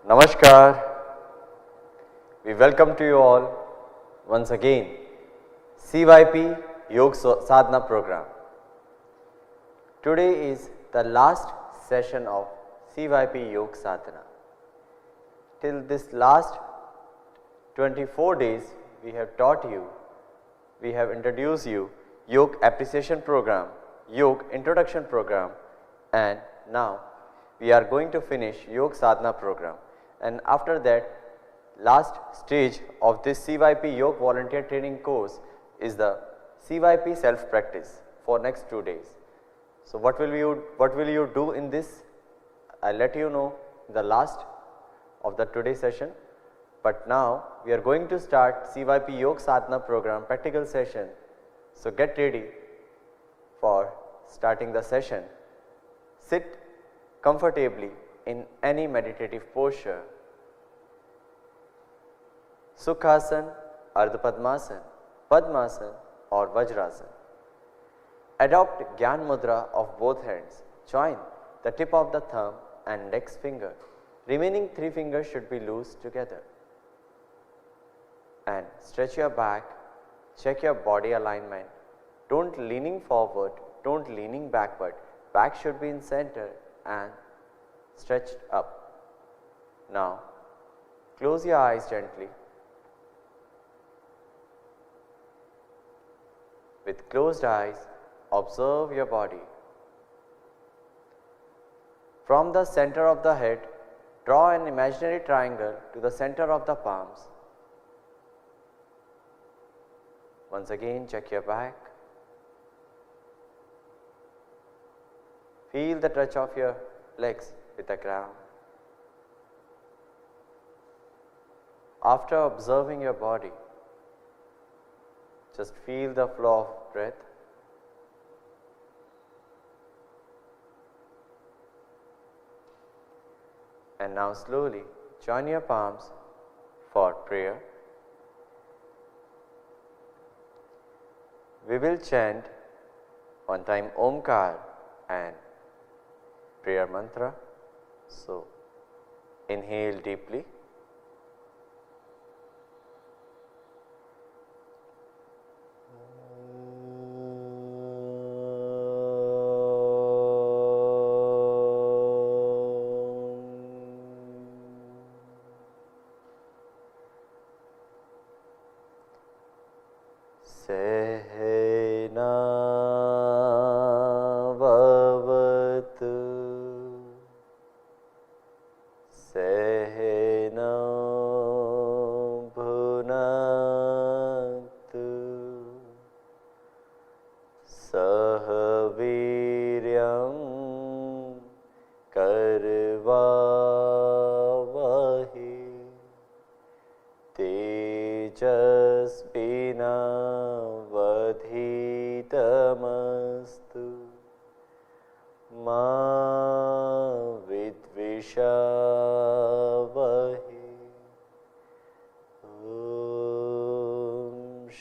Namaskar. We welcome to you all once again CYP Yog Sadhana program. Today is the last session of CYP Yog Sadhana. Till this last 24 days we have taught you, we have introduced you Yog Appreciation Program, Yog Introduction Program, and now we are going to finish Yog Sadhana program, and after that last stage of this CYP Yog volunteer training course is the CYP self practice for next 2 days. So what will you do in this? I'll let you know the last of the today session, but now we are going to start CYP Yog Sadhana program practical session. So get ready for starting the session. Sit comfortably in any meditative posture. Sukhasana, Ardha Padmasana, Padmasana or Vajrasana. Adopt Gyan Mudra of both hands. Join the tip of the thumb and index finger. Remaining 3 fingers should be loose together. And stretch your back, check your body alignment. Don't leaning forward, don't leaning backward. Back should be in center and stretched up. Now close your eyes gently. With closed eyes, observe your body. From the center of the head, draw an imaginary triangle to the center of the palms. Once again, check your back. Feel the touch of your legs with the ground. After observing your body, just feel the flow of breath. And now slowly join your palms for prayer. We will chant one time Omkar and prayer mantra. So inhale deeply.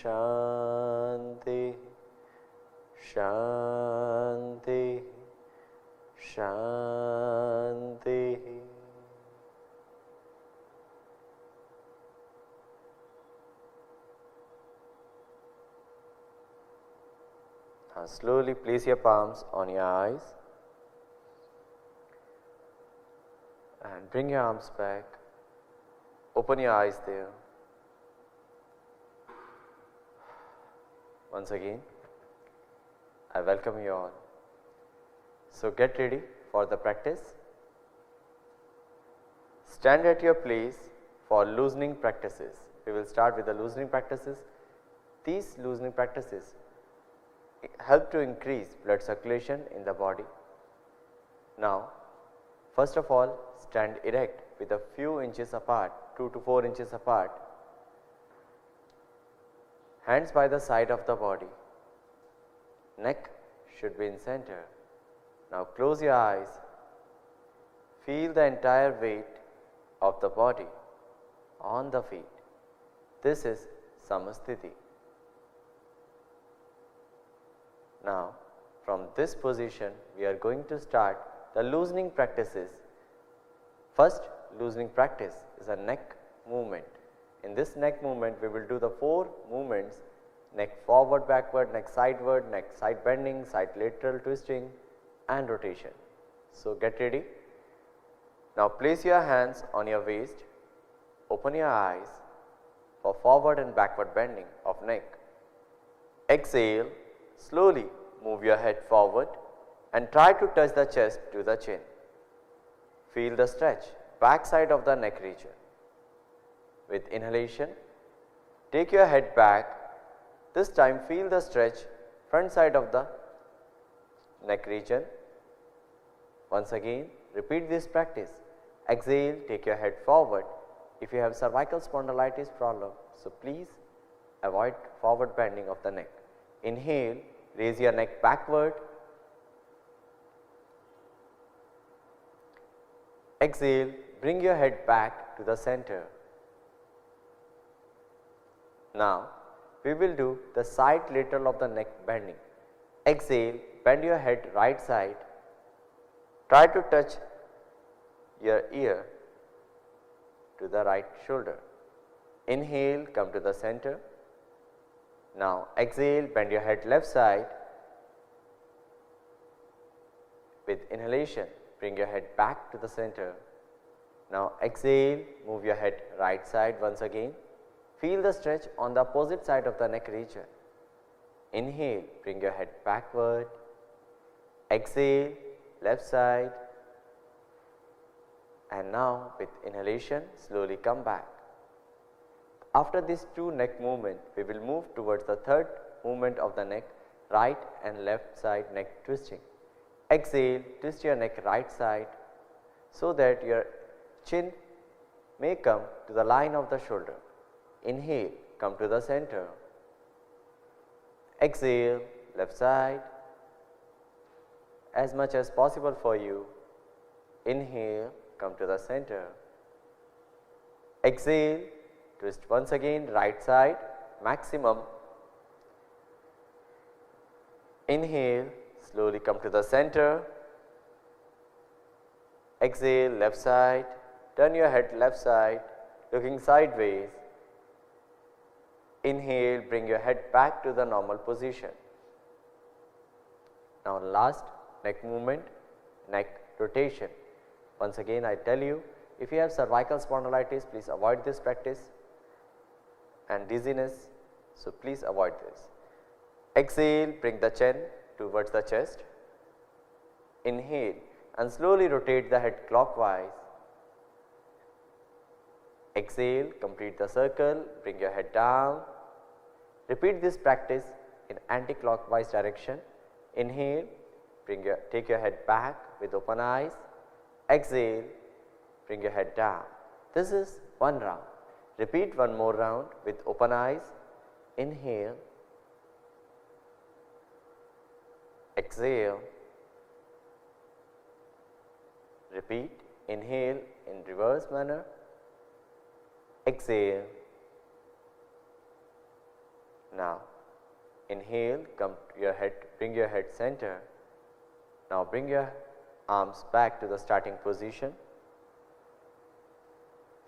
Shanti, Shanti, Shanti. Now slowly place your palms on your eyes and bring your arms back. Open your eyes there. Once again, I welcome you all. So get ready for the practice. Stand at your place for loosening practices. We will start with the loosening practices. These loosening practices help to increase blood circulation in the body. Now, first of all, stand erect with a few inches apart, 2 to 4 inches apart. Hands by the side of the body. Neck should be in center. Now close your eyes. Feel the entire weight of the body on the feet. This is Samasthiti. Now from this position we are going to start the loosening practices. First loosening practice is a neck movement. In this neck movement, we will do the 4 movements: neck forward, backward, neck sideward, neck side bending, side lateral twisting and rotation. So, get ready. Now, place your hands on your waist, open your eyes for forward and backward bending of neck. Exhale, slowly move your head forward and try to touch the chest to the chin. Feel the stretch, back side of the neck region. With inhalation, take your head back. This time feel the stretch, front side of the neck region. Once again, repeat this practice. Exhale, take your head forward. If you have cervical spondylitis problem, so please avoid forward bending of the neck. Inhale, raise your neck backward. Exhale, bring your head back to the center. Now, we will do the side lateral of the neck bending. Exhale, bend your head right side. Try to touch your ear to the right shoulder. Inhale, come to the center. Now, exhale, bend your head left side. With inhalation, bring your head back to the center. Now, exhale, move your head right side once again. Feel the stretch on the opposite side of the neck region. Inhale, bring your head backward. Exhale, left side. And now, with inhalation, slowly come back. After these 2 neck movements, we will move towards the 3rd movement of the neck, right and left side neck twisting. Exhale, twist your neck right side so that your chin may come to the line of the shoulder. Inhale, come to the center. Exhale, left side. As much as possible for you. Inhale, come to the center. Exhale, twist once again right side maximum. Inhale, slowly come to the center. Exhale, left side. Turn your head left side, looking sideways. Inhale, bring your head back to the normal position. Now, last neck movement, neck rotation. Once again, I tell you, if you have cervical spondylitis, please avoid this practice, and dizziness, so please avoid this. Exhale, bring the chin towards the chest. Inhale and slowly rotate the head clockwise. Exhale, complete the circle, bring your head down. Repeat this practice in anti-clockwise direction. Inhale, take your head back with open eyes. Exhale, bring your head down. This is 1 round. Repeat 1 more round with open eyes. Inhale, exhale, repeat. Inhale in reverse manner. Exhale. Now, inhale, come to your head, bring your head center. Now, bring your arms back to the starting position.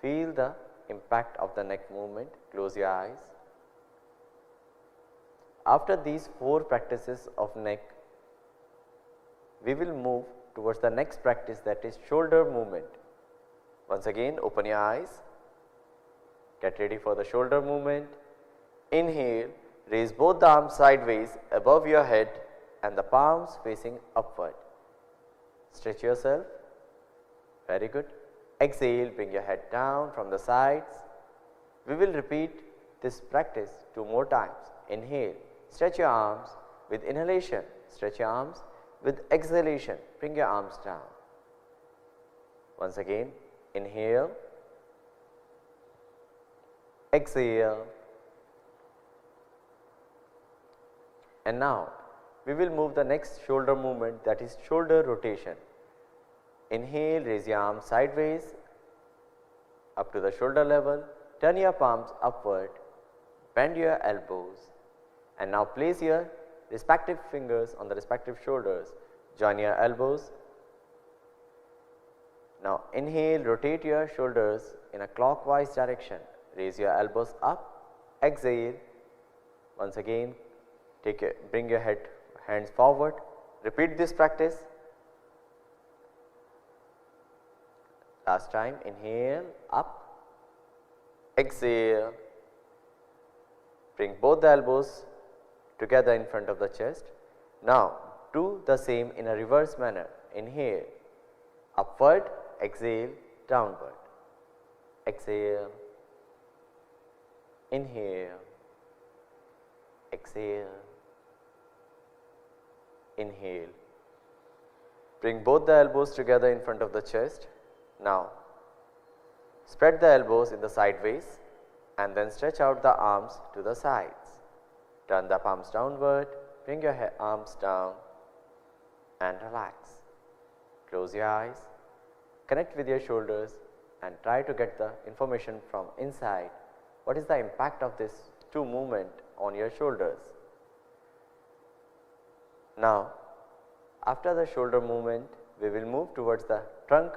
Feel the impact of the neck movement. Close your eyes. After these 4 practices of neck, we will move towards the next practice, that is shoulder movement. Once again, open your eyes. Get ready for the shoulder movement. Inhale, raise both the arms sideways above your head and the palms facing upward. Stretch yourself. Very good. Exhale, bring your head down from the sides. We will repeat this practice 2 more times. Inhale, stretch your arms. With inhalation, stretch your arms. With exhalation, bring your arms down. Once again, inhale, exhale. And now, we will move the next shoulder movement, that is shoulder rotation. Inhale, raise your arms sideways up to the shoulder level, turn your palms upward, bend your elbows, and now place your respective fingers on the respective shoulders, join your elbows. Now inhale, rotate your shoulders in a clockwise direction, raise your elbows up, exhale, once again bring your hands forward, repeat this practice. Last time, inhale, up, exhale, bring both the elbows together in front of the chest. Now do the same in a reverse manner, inhale, upward, exhale, downward, exhale, inhale, exhale, inhale. Bring both the elbows together in front of the chest. Now spread the elbows in the sideways and then stretch out the arms to the sides. Turn the palms downward, bring your arms down and relax. Close your eyes, connect with your shoulders and try to get the information from inside. What is the impact of this two movement on your shoulders? Now, after the shoulder movement, we will move towards the trunk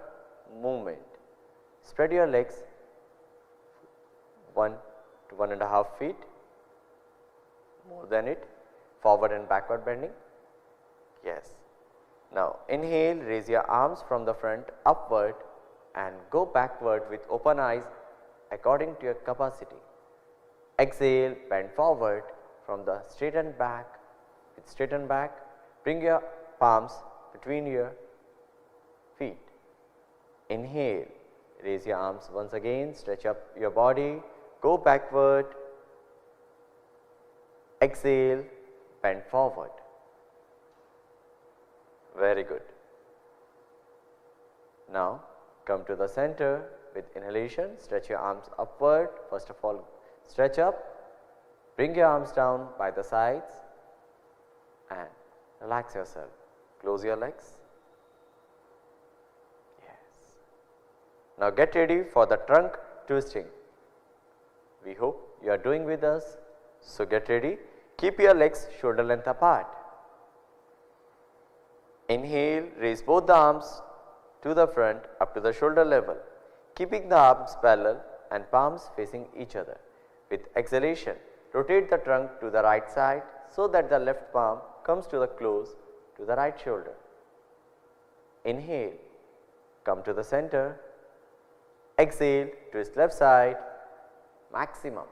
movement. Spread your legs 1 to 1.5 feet, more than it, forward and backward bending. Yes. Now inhale, raise your arms from the front upward and go backward with open eyes according to your capacity. Exhale, bend forward from the straightened back. With straightened back, bring your palms between your feet. Inhale, raise your arms once again, stretch up your body, go backward. Exhale, bend forward. Very good. Now come to the center with inhalation, stretch your arms upward. First of all, stretch up, bring your arms down by the sides and relax yourself. Close your legs. Yes. Now get ready for the trunk twisting. We hope you are doing with us. So get ready. Keep your legs shoulder length apart. Inhale, raise both the arms to the front up to the shoulder level, keeping the arms parallel and palms facing each other. With exhalation, rotate the trunk to the right side so that the left palm comes to the close to the right shoulder. Inhale, come to the center. Exhale, twist left side, maximum.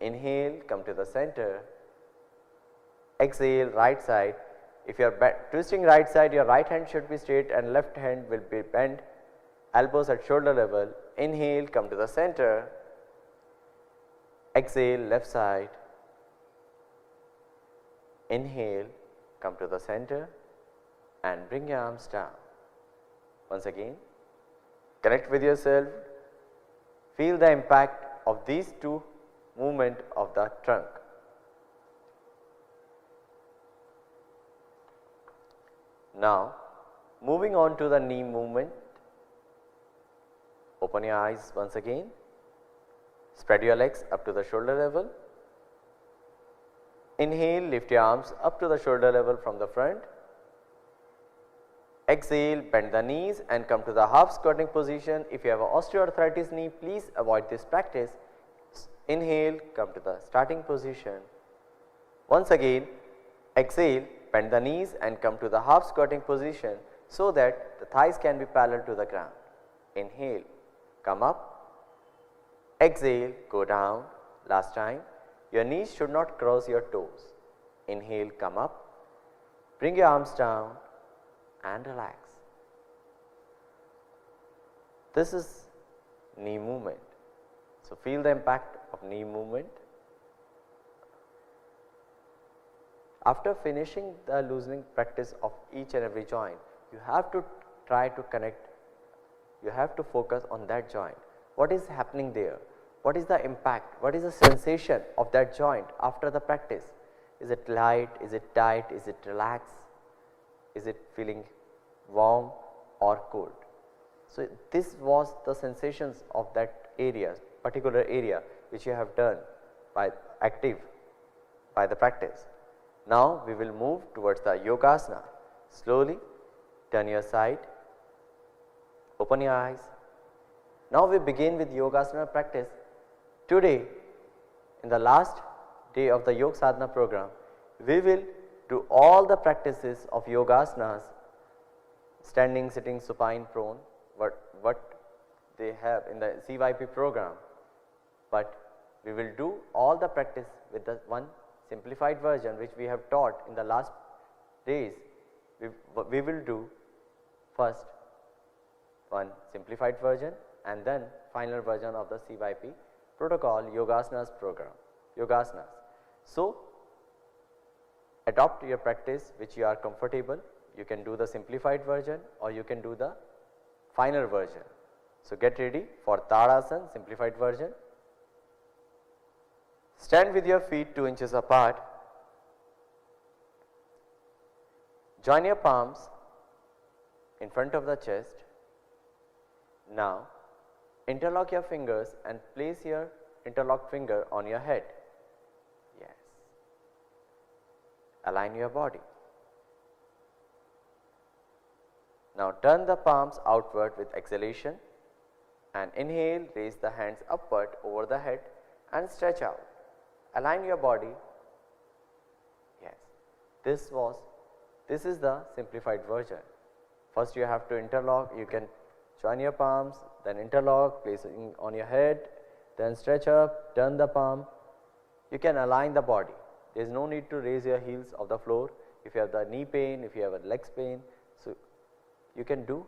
Inhale, come to the center. Exhale, right side. If you are twisting right side, your right hand should be straight and left hand will be bent, elbows at shoulder level. Inhale, come to the center. Exhale, left side. Inhale, come to the center and bring your arms down. Once again, connect with yourself, feel the impact of these two movements of the trunk. Now, moving on to the knee movement, open your eyes once again, spread your legs up to the shoulder level. Inhale, lift your arms up to the shoulder level from the front. Exhale, bend the knees and come to the half squatting position. If you have osteoarthritis knee, please avoid this practice. Inhale, come to the starting position. Once again, exhale, bend the knees and come to the half squatting position so that the thighs can be parallel to the ground. Inhale, come up. Exhale, go down. Last time, your knees should not cross your toes. Inhale, come up. Bring your arms down and relax. This is knee movement. So feel the impact of knee movement. After finishing the loosening practice of each and every joint, you have to try to connect, you have to focus on that joint. What is happening there? What is the impact? What is the sensation of that joint after the practice? Is it light? Is it tight? Is it relaxed? Is it feeling warm or cold? So this was the sensations of that area, particular area which you have done by active by the practice. Now we will move towards the Yogasana. Slowly turn your side, Open your eyes. Now we begin with Yogasana practice. Today, in the last day of the Yoga Sadhana program, we will do all the practices of Yogasanas, standing, sitting, supine, prone, what they have in the CYP program. But we will do all the practice with the one simplified version which we have taught in the last days. We will do first one simplified version and then final version of the CYP protocol Yogasanas program, Yogasanas. So, adopt your practice which you are comfortable. You can do the simplified version or you can do the final version. So, get ready for Tadasana simplified version. Stand with your feet 2 inches apart. Join your palms in front of the chest. Now, interlock your fingers and place your interlocked finger on your head. Yes. Align your body. Now, turn the palms outward with exhalation and inhale, raise the hands upward over the head and stretch out. Align your body. Yes. This is the simplified version. First you have to interlock. You can join your palms, then interlock, placing on your head, then stretch up, turn the palm. You can align the body. There is no need to raise your heels off the floor. If you have the knee pain, if you have a legs pain, so you can do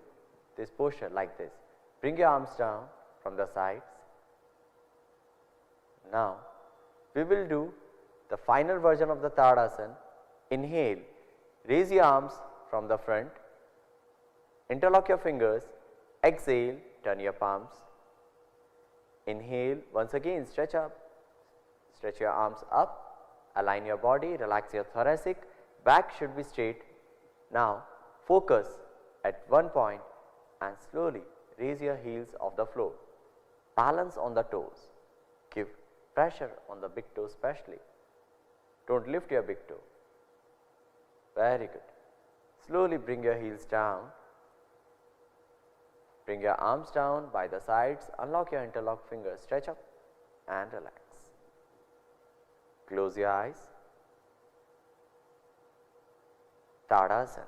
this posture like this. Bring your arms down from the sides. Now, we will do the final version of the Tadasana. Inhale, raise your arms from the front, interlock your fingers, exhale, turn your palms. Inhale, once again stretch up, stretch your arms up, align your body, relax your thoracic, back should be straight. Now, focus at one point and slowly raise your heels off the floor. Balance on the toes. Give pressure on the big toe especially. Don't lift your big toe. Very good. Slowly bring your heels down. Bring your arms down by the sides. Unlock your interlocked fingers. Stretch up and relax. Close your eyes. Tadasana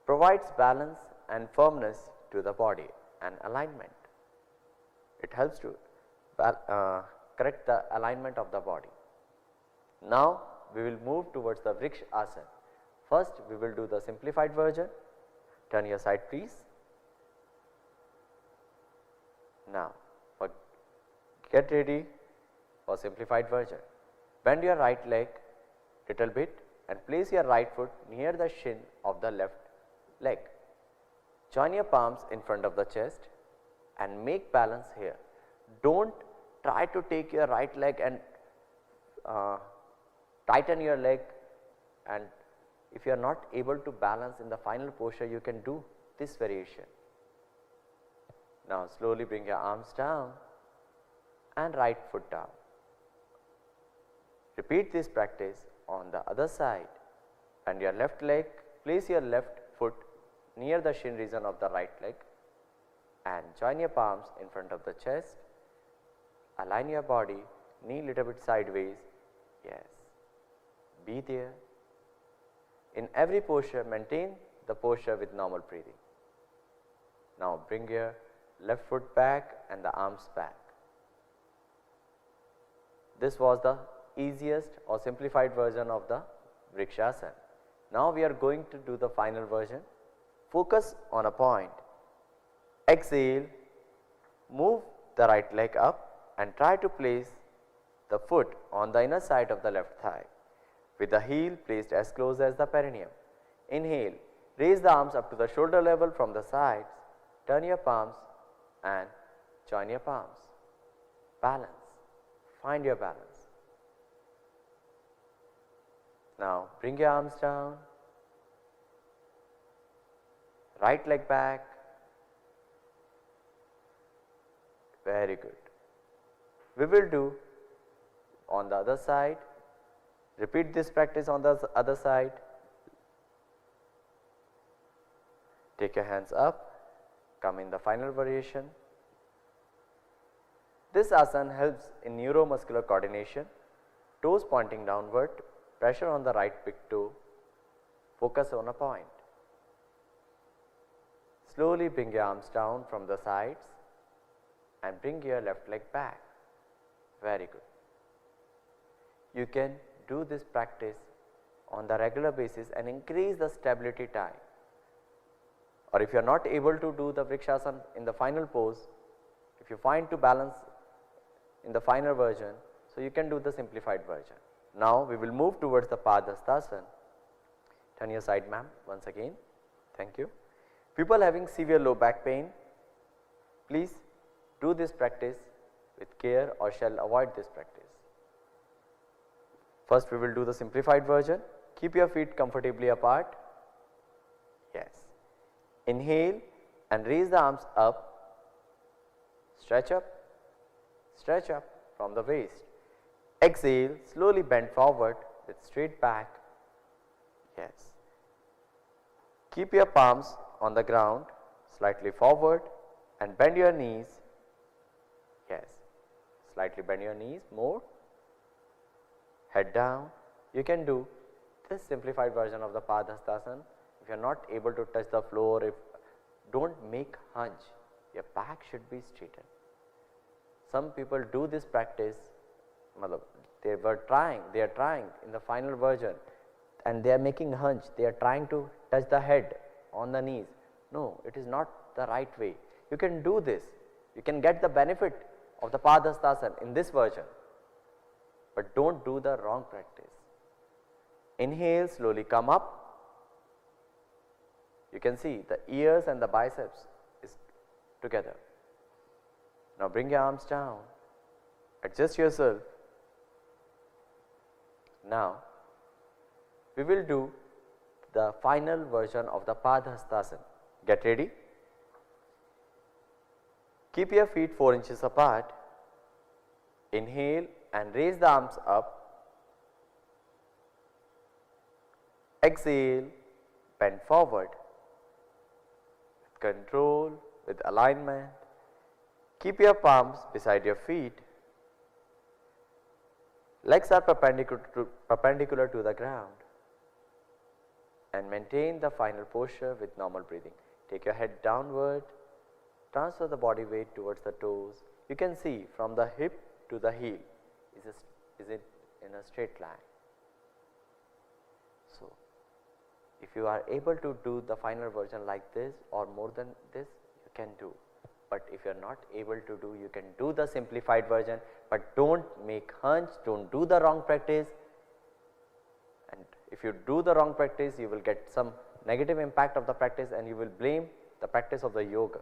provides balance and firmness to the body and alignment. It helps to correct the alignment of the body. Now, we will move towards the Vriksha Asana. First, we will do the simplified version. Turn your side please. Now, get ready for simplified version. Bend your right leg little bit and place your right foot near the shin of the left leg. Join your palms in front of the chest and make balance here. Don't try to take your right leg and tighten your leg, and if you are not able to balance in the final posture, you can do this variation. Now, slowly bring your arms down and right foot down. Repeat this practice on the other side, and your left leg, place your left foot near the shin region of the right leg and join your palms in front of the chest. Align your body, knee little bit sideways. Yes, be there. In every posture, maintain the posture with normal breathing. Now, bring your left foot back and the arms back. This was the easiest or simplified version of the Vriksha Asana. Now, we are going to do the final version. Focus on a point. Exhale, move the right leg up and try to place the foot on the inner side of the left thigh with the heel placed as close as the perineum. Inhale, raise the arms up to the shoulder level from the sides, turn your palms and join your palms. Balance, find your balance. Now, bring your arms down, right leg back. Very good. We will do on the other side. Repeat this practice on the other side. Take your hands up, come in the final variation. This asana helps in neuromuscular coordination, toes pointing downward, pressure on the right big toe, focus on a point. Slowly bring your arms down from the sides and bring your left leg back. Very good. You can do this practice on the regular basis and increase the stability time. Or if you are not able to do the Vrikshasana in the final pose, if you find to balance in the final version, so you can do the simplified version. Now we will move towards the Padhastasana. Turn your side, ma'am, once again. Thank you. People having severe low back pain, please do this practice with care or shall avoid this practice. First we will do the simplified version. Keep your feet comfortably apart. Yes. Inhale and raise the arms up, stretch up from the waist. Exhale, slowly bend forward with straight back. Yes. Keep your palms on the ground, slightly forward and bend your knees. Yes. Slightly bend your knees more. Head down. You can do this simplified version of the Padhastasana. If you are not able to touch the floor, if don't make hunch, your back should be straightened. Some people do this practice, they are trying in the final version and they are making hunch, they are trying to touch the head on the knees. No, it is not the right way. You can do this, you can get the benefit of the Padhastasana in this version, but do not do the wrong practice. Inhale, slowly come up. You can see the ears and the biceps is together. Now bring your arms down, adjust yourself. Now we will do the final version of the Padhastasana. Get ready. Keep your feet 4 inches apart. Inhale and raise the arms up. Exhale, bend forward. With control, with alignment. Keep your palms beside your feet. Legs are perpendicular to the ground. And maintain the final posture with normal breathing. Take your head downward. Transfer the body weight towards the toes. You can see from the hip to the heel, is it in a straight line. So, if you are able to do the final version like this or more than this, you can do. But if you are not able to do, you can do the simplified version, but do not make hunch, do not do the wrong practice. And if you do the wrong practice, you will get some negative impact of the practice and you will blame the practice of the yoga.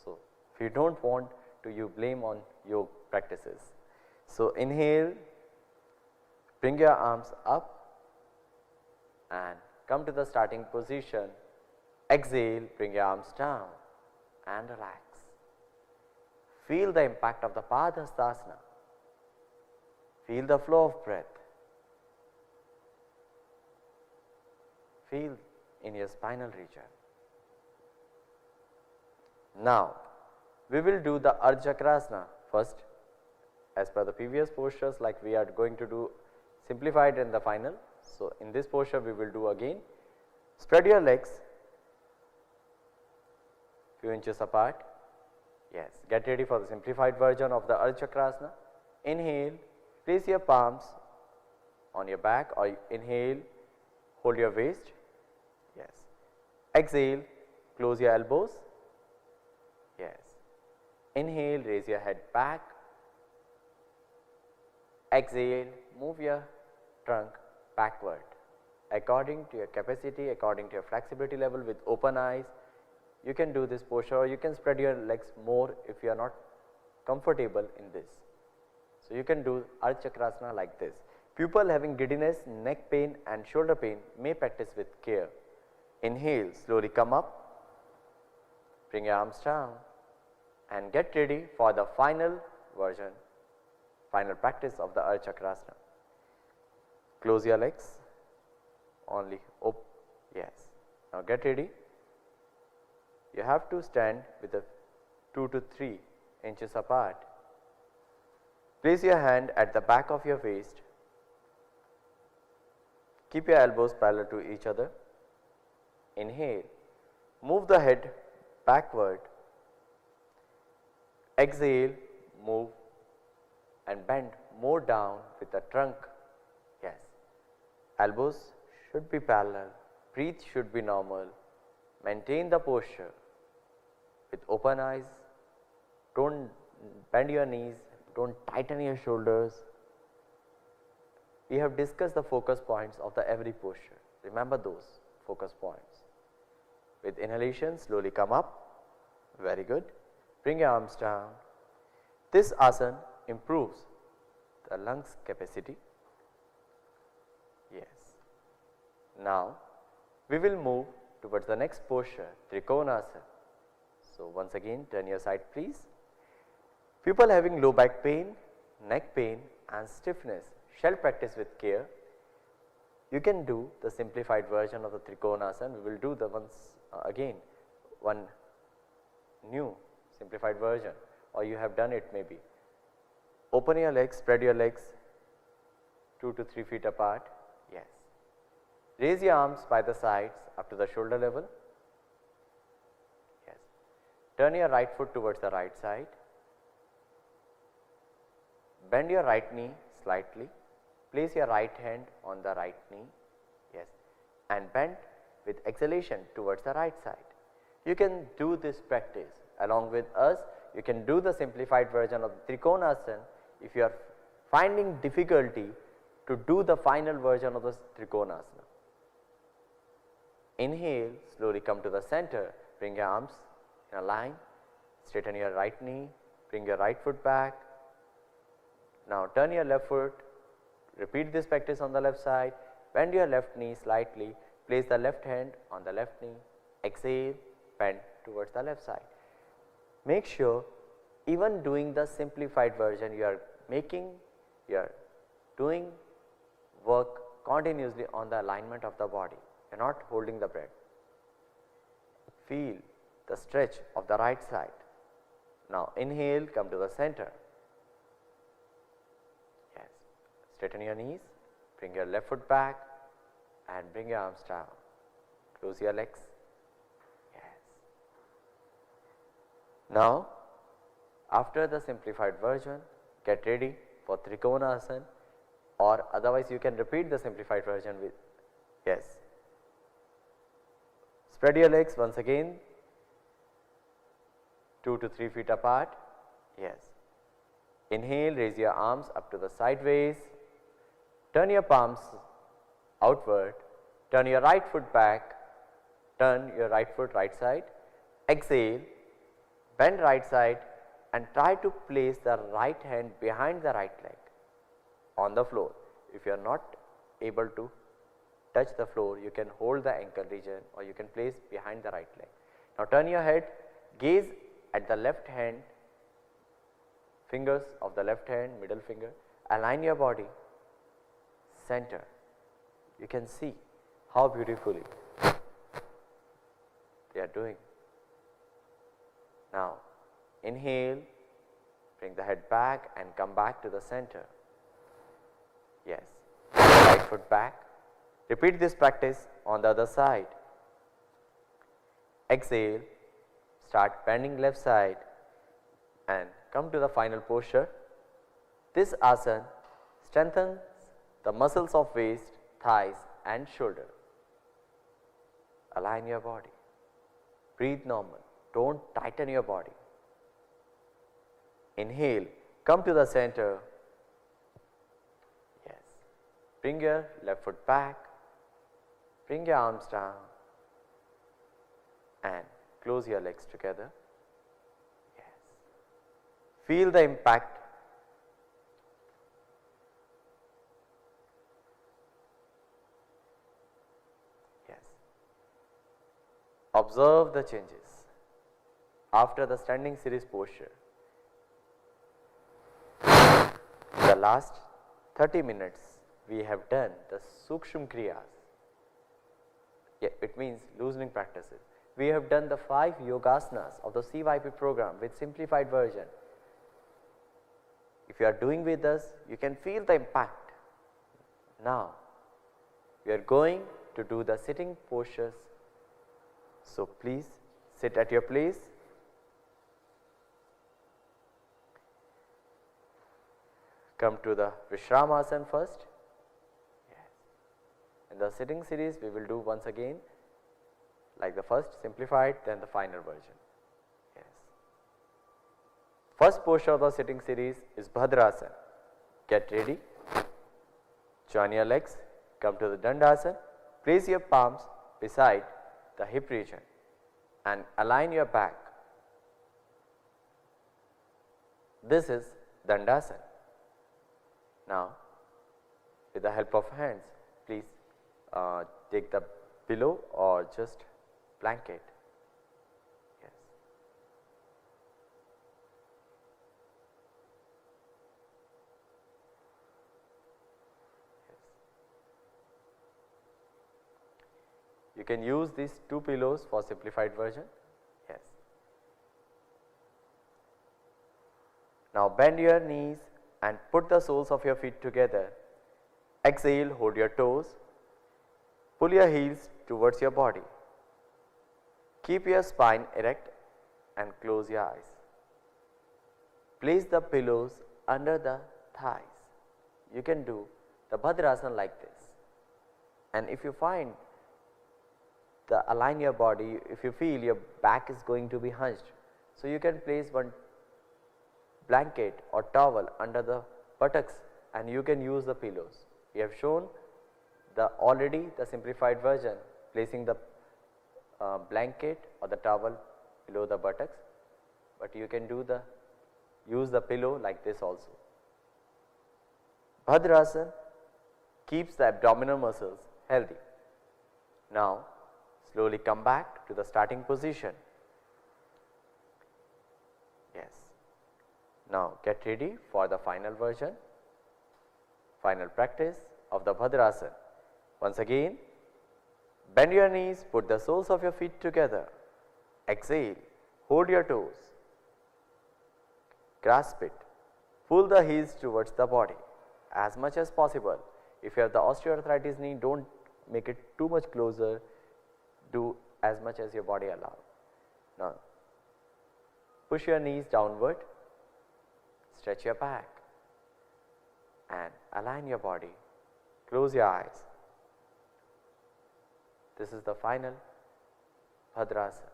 So, if you do not want to, you blame on yoga practices. So, inhale, bring your arms up and come to the starting position. Exhale, bring your arms down and relax. Feel the impact of the Padhastasana. Feel the flow of breath. Feel in your spinal region. Now, we will do the Ardha Chakrasana first. As per the previous postures, like we are going to do simplified in the final. So, in this posture we will do again. Spread your legs few inches apart. Yes, get ready for the simplified version of the Ardha Chakrasana. Inhale, place your palms on your back or inhale, hold your waist. Yes. Exhale, close your elbows. Yes. Inhale, raise your head back. Exhale, move your trunk backward according to your capacity, according to your flexibility level with open eyes. You can do this posture or you can spread your legs more if you are not comfortable in this. So, you can do Ardha Chakrasana like this. People having giddiness, neck pain and shoulder pain may practice with care. Inhale, slowly come up, bring your arms down and get ready for the final version, final practice of the Ardha Chakrasana. Close your legs, only yes. Now get ready. you have to stand with the 2 to 3 inches apart. Place your hand at the back of your waist. Keep your elbows parallel to each other. Inhale, move the head backward. Exhale, move and bend more down with the trunk. Yes, elbows should be parallel, breathe should be normal. Maintain the posture with open eyes. Don't bend your knees, don't tighten your shoulders. We have discussed the focus points of the every posture. Remember those focus points. With inhalation, slowly come up. Very good. Bring your arms down. This asana improves the lungs capacity. Yes. Now, we will move towards the next posture, Trikonasana. So, once again turn your side please. People having low back pain, neck pain and stiffness shall practice with care. You can do the simplified version of the Trikonasana. We will do the again one new simplified version, or you have done it maybe. Open your legs, spread your legs 2 to 3 feet apart. Yes. Raise your arms by the sides up to the shoulder level. Yes. Turn your right foot towards the right side. Bend your right knee slightly. Place your right hand on the right knee. Yes. And bend with exhalation towards the right side. You can do this practice along with us. You can do the simplified version of the Trikonasana if you are finding difficulty to do the final version of the Trikonasana. Inhale, slowly come to the center, bring your arms in a line, straighten your right knee, bring your right foot back. Now turn your left foot, repeat this practice on the left side, bend your left knee slightly, place the left hand on the left knee, exhale, bend towards the left side. Make sure even doing the simplified version, you are doing work continuously on the alignment of the body. You are not holding the breath. Feel the stretch of the right side. Now inhale, come to the center. Yes. Straighten your knees, bring your left foot back and bring your arms down. Close your legs. Yes. Now, after the simplified version, get ready for Trikonasana, or otherwise you can repeat the simplified version with, yes. Spread your legs once again 2 to 3 feet apart. Yes. Inhale, raise your arms up to the sideways. Turn your palms outward. Turn your right foot back. Turn your right foot right side. Exhale, bend right side and try to place the right hand behind the right leg on the floor. If you are not able to touch the floor, you can hold the ankle region or you can place behind the right leg. Now turn your head, gaze at the left hand, fingers of the left hand, middle finger, align your body, center. You can see how beautifully they are doing. Now inhale, bring the head back and come back to the center. Yes, right foot back. Repeat this practice on the other side. Exhale, start bending left side and come to the final posture. This asana strengthens the muscles of waist, thighs and shoulder. Align your body. Breathe normal. Don't tighten your body. Inhale, come to the center. Yes. Bring your left foot back. Bring your arms down and close your legs together. Yes. Feel the impact. Yes. Observe the changes after the standing series posture. In the last 30 minutes, we have done the Sukshma Kriyas. Yeah, it means loosening practices. we have done the 5 yogasanas of the CYP program with simplified version. If you are doing with us, you can feel the impact. Now, we are going to do the sitting postures. So, please sit at your place. Come to the Vishramasana first. Yes. In the sitting series, we will do once again like the first simplified, then the final version. Yes. First posture of the sitting series is Bhadrasana. Get ready. Join your legs. Come to the Dandasana. Place your palms beside the hip region and align your back. This is Dandasana. Now, with the help of hands, please take the pillow or just blanket. Yes. Yes. You can use these 2 pillows for simplified version. Yes. Now, bend your knees and put the soles of your feet together. Exhale, hold your toes. Pull your heels towards your body. Keep your spine erect and close your eyes. Place the pillows under the thighs. You can do the Bhadrasana like this. And if you find align your body, if you feel your back is going to be hunched, so you can place one blanket or towel under the buttocks and you can use the pillows. We have shown already the simplified version, placing the blanket or the towel below the buttocks, but you can use the pillow like this also. Bhadrasana keeps the abdominal muscles healthy. Now, slowly come back to the starting position. Yes. Now, get ready for the final version, final practice of the Bhadrasana. Once again, bend your knees, put the soles of your feet together. Exhale, hold your toes, grasp it, pull the heels towards the body as much as possible. If you have the osteoarthritis knee, don't make it too much closer, do as much as your body allows. Now, push your knees downward, stretch your back and align your body, close your eyes. This is the final Bhadrasana.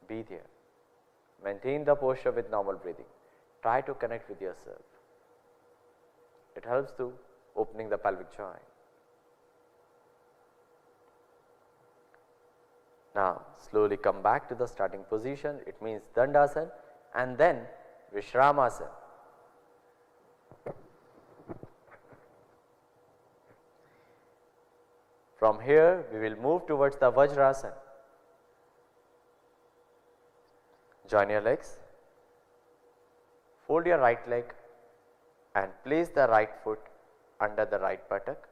Be there. Maintain the posture with normal breathing. Try to connect with yourself. It helps to opening the pelvic joint. Now, slowly come back to the starting position. It means Dandasana and then Vishramasana. From here, we will move towards the Vajrasana. Join your legs, fold your right leg and place the right foot under the right buttock.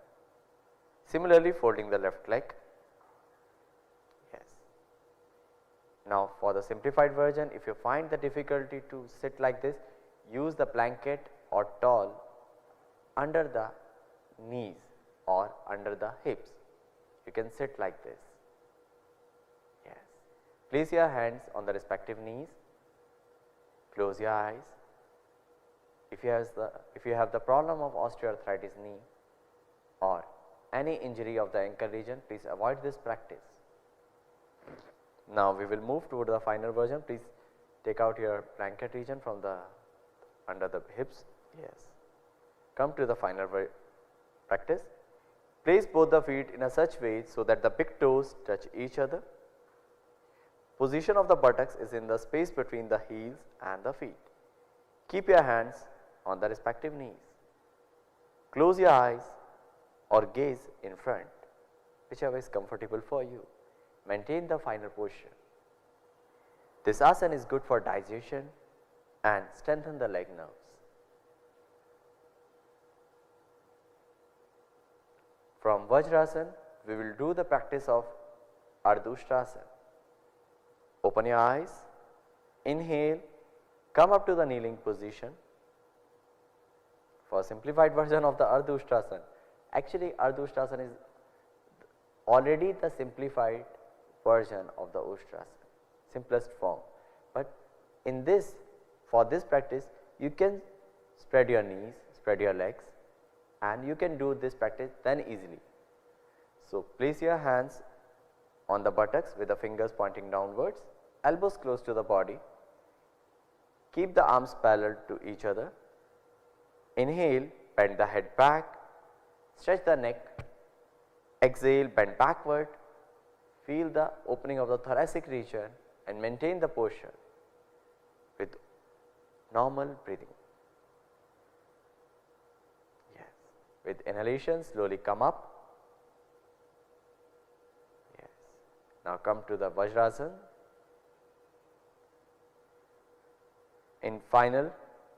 Similarly, folding the left leg. Yes. Now, for the simplified version, if you find the difficulty to sit like this, use the blanket or towel under the knees or under the hips. You can sit like this. Yes. Place your hands on the respective knees. Close your eyes. If you have the problem of osteoarthritis knee or any injury of the ankle region, please avoid this practice. Now, we will move toward the final version. Please take out your blanket region from under the hips. Yes. Come to the final practice. Place both the feet in a such way so that the big toes touch each other. Position of the buttocks is in the space between the heels and the feet. Keep your hands on the respective knees. Close your eyes or gaze in front, whichever is comfortable for you. Maintain the final posture. This asana is good for digestion and strengthen the leg nerves. From Vajrasana, we will do the practice of Ardha Ushtrasana. Open your eyes, inhale, come up to the kneeling position. For simplified version of the Ardha Ushtrasana, actually Ardha Ushtrasana is already the simplified version of the Ushtrasana, simplest form. But in this, for this practice, you can spread your knees, spread your legs, and you can do this practice then easily. So place your hands on the buttocks with the fingers pointing downwards, elbows close to the body. Keep the arms parallel to each other. Inhale, bend the head back, stretch the neck. Exhale, bend backward. Feel the opening of the thoracic region and maintain the posture with normal breathing. Yes. With inhalation, slowly come up. Yes. Now come to the Vajrasana. In final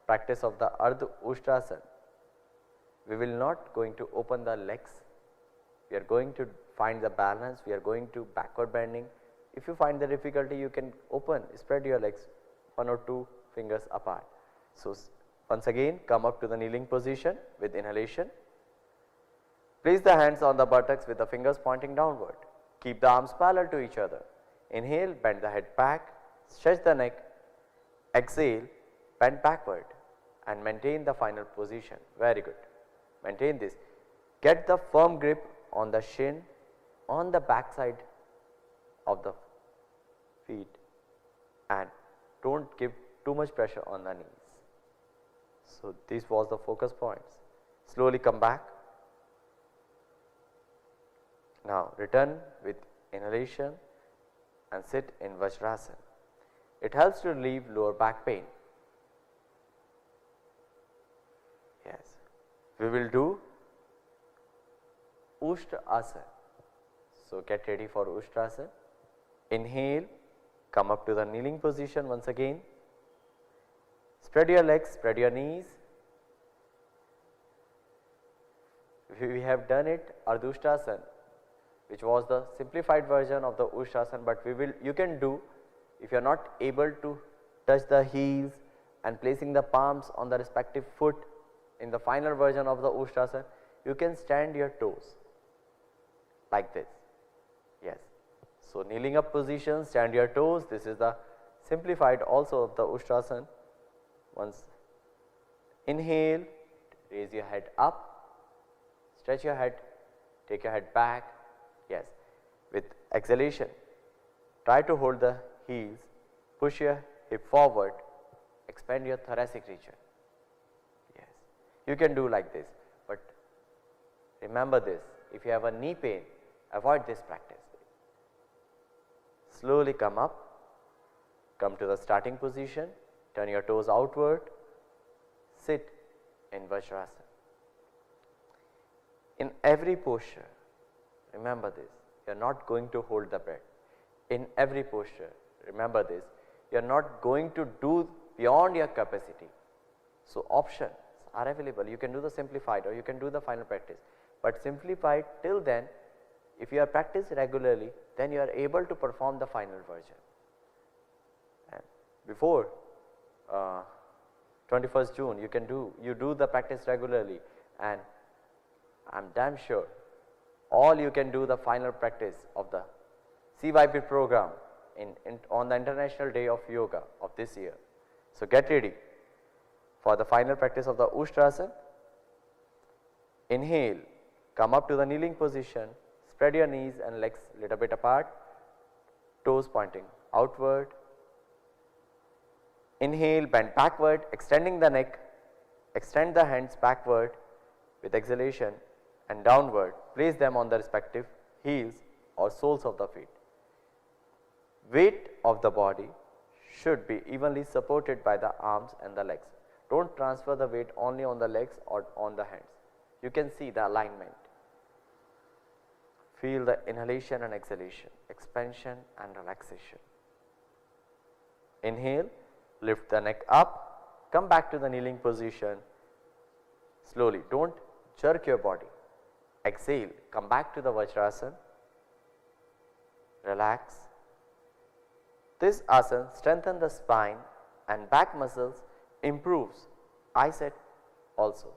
practice of the Ardha Ushtrasana, we will not going to open the legs. We are going to find the balance. We are going to backward bending. If you find the difficulty, you can open, spread your legs 1 or 2 fingers apart. So once again, come up to the kneeling position with inhalation. Place the hands on the buttocks with the fingers pointing downward. Keep the arms parallel to each other. Inhale, bend the head back, stretch the neck. Exhale, bend backward and maintain the final position. Very good. Maintain this. Get the firm grip on the shin, on the back side of the feet, and don't give too much pressure on the knees. So this was the focus points. Slowly come back. Now return with inhalation and sit in Vajrasana. It helps to relieve lower back pain. Yes, we will do Ushtrasana. So get ready for Ushtrasana. Inhale, come up to the kneeling position once again. Spread your legs, spread your knees. We have done it Ardha Ushtrasana, which was the simplified version of the Ushtrasana, but you can do, if you are not able to touch the heels and placing the palms on the respective foot in the final version of the Ushtrasana, you can stand your toes like this. Yes. So kneeling up position, stand your toes. This is the simplified also of the Ushtrasana. Once inhale, raise your head up, stretch your head, take your head back. Yes. With exhalation, try to hold the heels, push your hip forward, expand your thoracic region. Yes. You can do like this, but remember this, if you have a knee pain, avoid this practice. Slowly come up, come to the starting position, turn your toes outward, sit in Vajrasana. In every posture, remember this, you are not going to hold the breath. In every posture, remember this, you are not going to do beyond your capacity. So options are available. You can do the simplified or you can do the final practice. But simplified, till then, if you are practiced regularly, then you are able to perform the final version. And before 21st June, you do the practice regularly, and I am damn sure all you can do the final practice of the CYP program on the International Day of Yoga of this year. So get ready for the final practice of the Ushtrasana. Inhale, come up to the kneeling position, spread your knees and legs little bit apart, toes pointing outward. Inhale, bend backward, extending the neck, extend the hands backward with exhalation and downward, place them on the respective heels or soles of the feet. Weight of the body should be evenly supported by the arms and the legs. Don't transfer the weight only on the legs or on the hands. You can see the alignment. Feel the inhalation and exhalation, expansion and relaxation. Inhale, lift the neck up, come back to the kneeling position. Slowly, don't jerk your body. Exhale, come back to the Vajrasana. relax. This asana strengthens the spine and back muscles, improves eyesight also.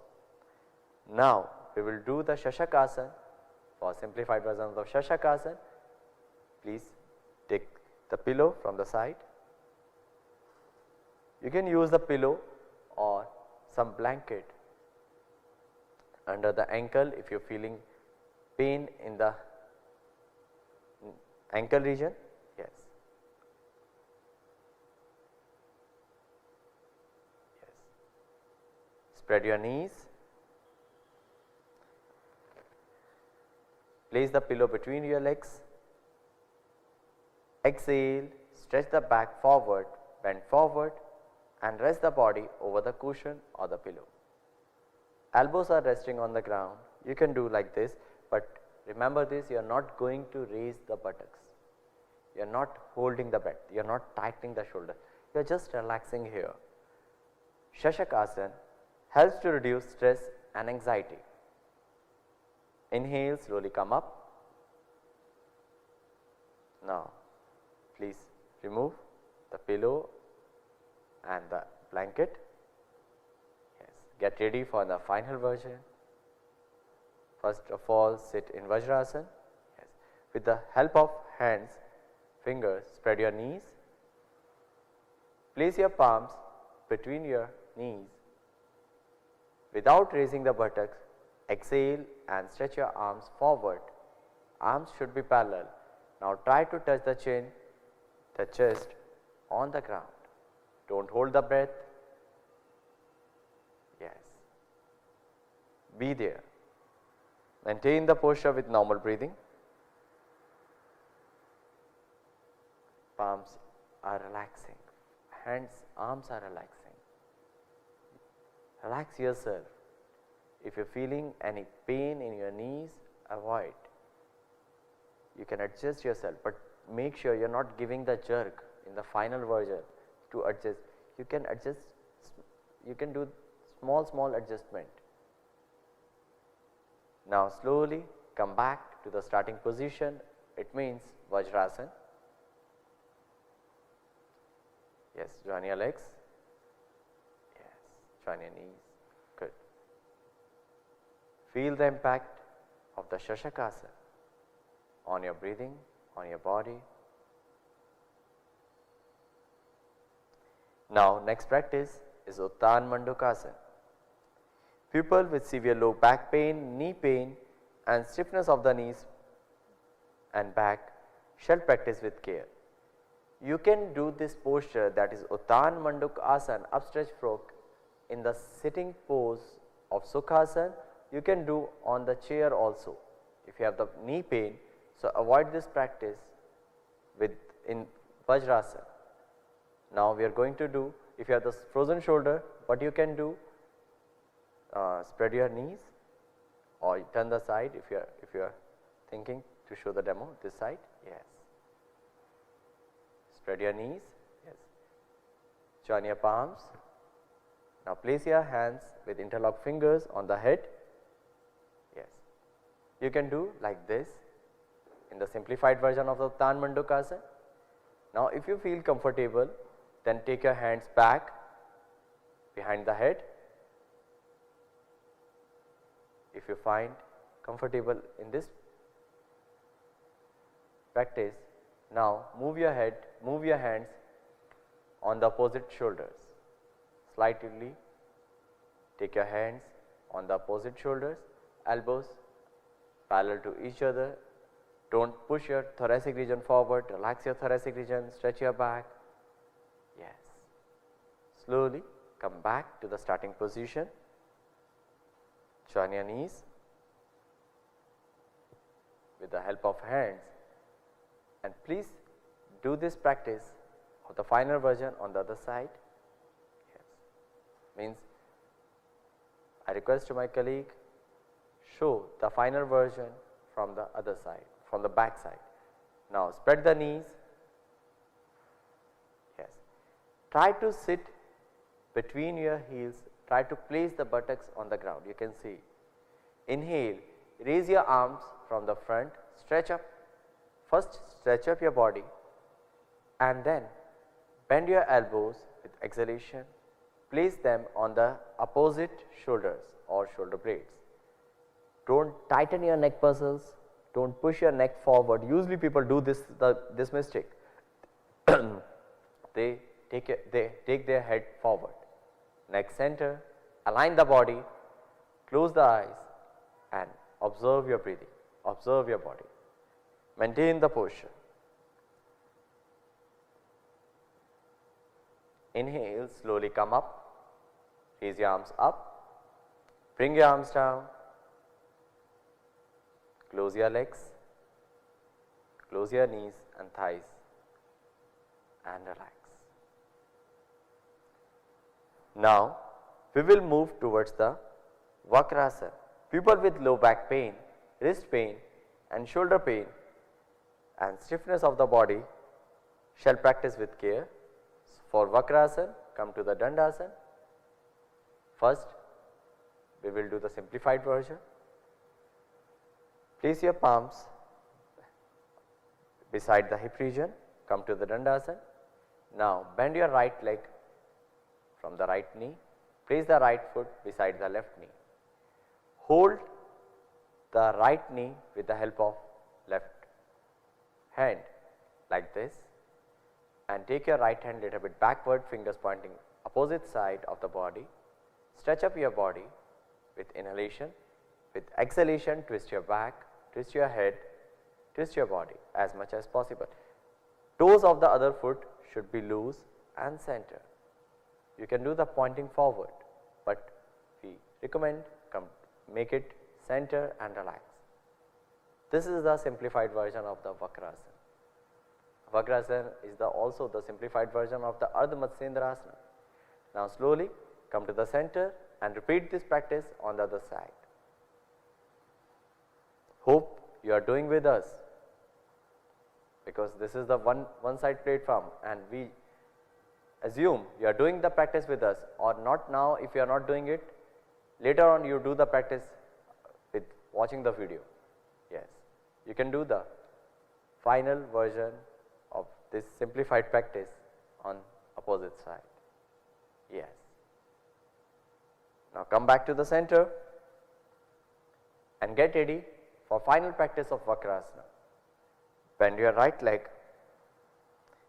Now, we will do the Shashakasana. For simplified version of the Shashakasana, please take the pillow from the side. You can use the pillow or some blanket under the ankle if you are feeling pain in the ankle region. Yes. Yes. Spread your knees. Place the pillow between your legs. Exhale, stretch the back forward, bend forward and rest the body over the cushion or the pillow. Elbows are resting on the ground. You can do like this, but remember this, you are not going to raise the buttocks. You are not holding the breath. You are not tightening the shoulder. You are just relaxing here. Shashakasana helps to reduce stress and anxiety. Inhale, slowly come up. Now, please remove the pillow and the blanket. Yes, get ready for the final version. First of all, sit in Vajrasana. Yes, with the help of hands, fingers, spread your knees. Place your palms between your knees. Without raising the buttocks, exhale and stretch your arms forward. Arms should be parallel. Now try to touch the chin, the chest on the ground. Don't hold the breath. Yes. Be there. Maintain the posture with normal breathing. Palms are relaxing. Hands, arms are relaxing. Relax yourself. If you are feeling any pain in your knees, avoid. You can adjust yourself, but make sure you are not giving the jerk in the final version to adjust. You can adjust, you can do small adjustment. Now slowly come back to the starting position. It means Vajrasana. Yes, join your legs. Yes, join your knees. Good. Feel the impact of the Shashakasana on your breathing, on your body. Now, next practice is Uttan Mandukasana. People with severe low back pain, knee pain and stiffness of the knees and back shall practice with care. You can do this posture, that is Uttan Mandukasana, upstretch frog, in the sitting pose of Sukhasana. You can do on the chair also if you have the knee pain. So, avoid this practice with in Vajrasana. Now, we are going to do, if you have the frozen shoulder, what you can do, spread your knees or turn the side if you are thinking to show the demo, this side. Yes. Spread your knees. Yes. Join your palms. Now, place your hands with interlocked fingers on the head. Yes. You can do like this in the simplified version of the Uttan Mandukasana. Now, if you feel comfortable, then take your hands back behind the head. If you find comfortable in this practice, now move your head, move your hands on the opposite shoulders. Slightly take your hands on the opposite shoulders, elbows parallel to each other. Don't push your thoracic region forward, relax your thoracic region, stretch your back. Yes. Slowly come back to the starting position. Join your knees with the help of hands, and please do this practice of the final version on the other side. Yes. Means I request to my colleague, show the final version from the other side, from the back side. Now spread the knees. Yes. Try to sit between your heels. Try to place the buttocks on the ground. You can see. Inhale, raise your arms from the front, stretch up. first stretch up your body and then bend your elbows with exhalation. Place them on the opposite shoulders or shoulder blades. Don't tighten your neck muscles, don't push your neck forward. Usually people do this mistake. They take their head forward. Neck center, align the body, close the eyes and observe your breathing, observe your body. Maintain the posture. Inhale, slowly come up, raise your arms up, bring your arms down, close your legs, close your knees and thighs and relax. Now, we will move towards the Vakrasana. People with low back pain, wrist pain and shoulder pain and stiffness of the body shall practice with care. For Vakrasana, come to the Dandasana. First, we will do the simplified version. Place your palms beside the hip region, come to the Dandasana. Now, bend your right leg from the right knee, place the right foot beside the left knee. Hold the right knee with the help of left hand like this and take your right hand little bit backward, fingers pointing opposite side of the body. Stretch up your body with inhalation, with exhalation twist your back, twist your head, twist your body as much as possible. Toes of the other foot should be loose and center. You can do the pointing forward, but we recommend make it center and relax. This is the simplified version of the Vakrasana. Vakrasana is also the simplified version of the Ardha Matsyendrasana. Now slowly come to the center and repeat this practice on the other side. Hope you are doing with us, because this is the one side platform and we assume you are doing the practice with us, or not now. If you are not doing it, later on you do the practice with watching the video. Yes, you can do the final version of this simplified practice on opposite side. Yes. Now come back to the center and get ready for final practice of Vakrasana. Bend your right leg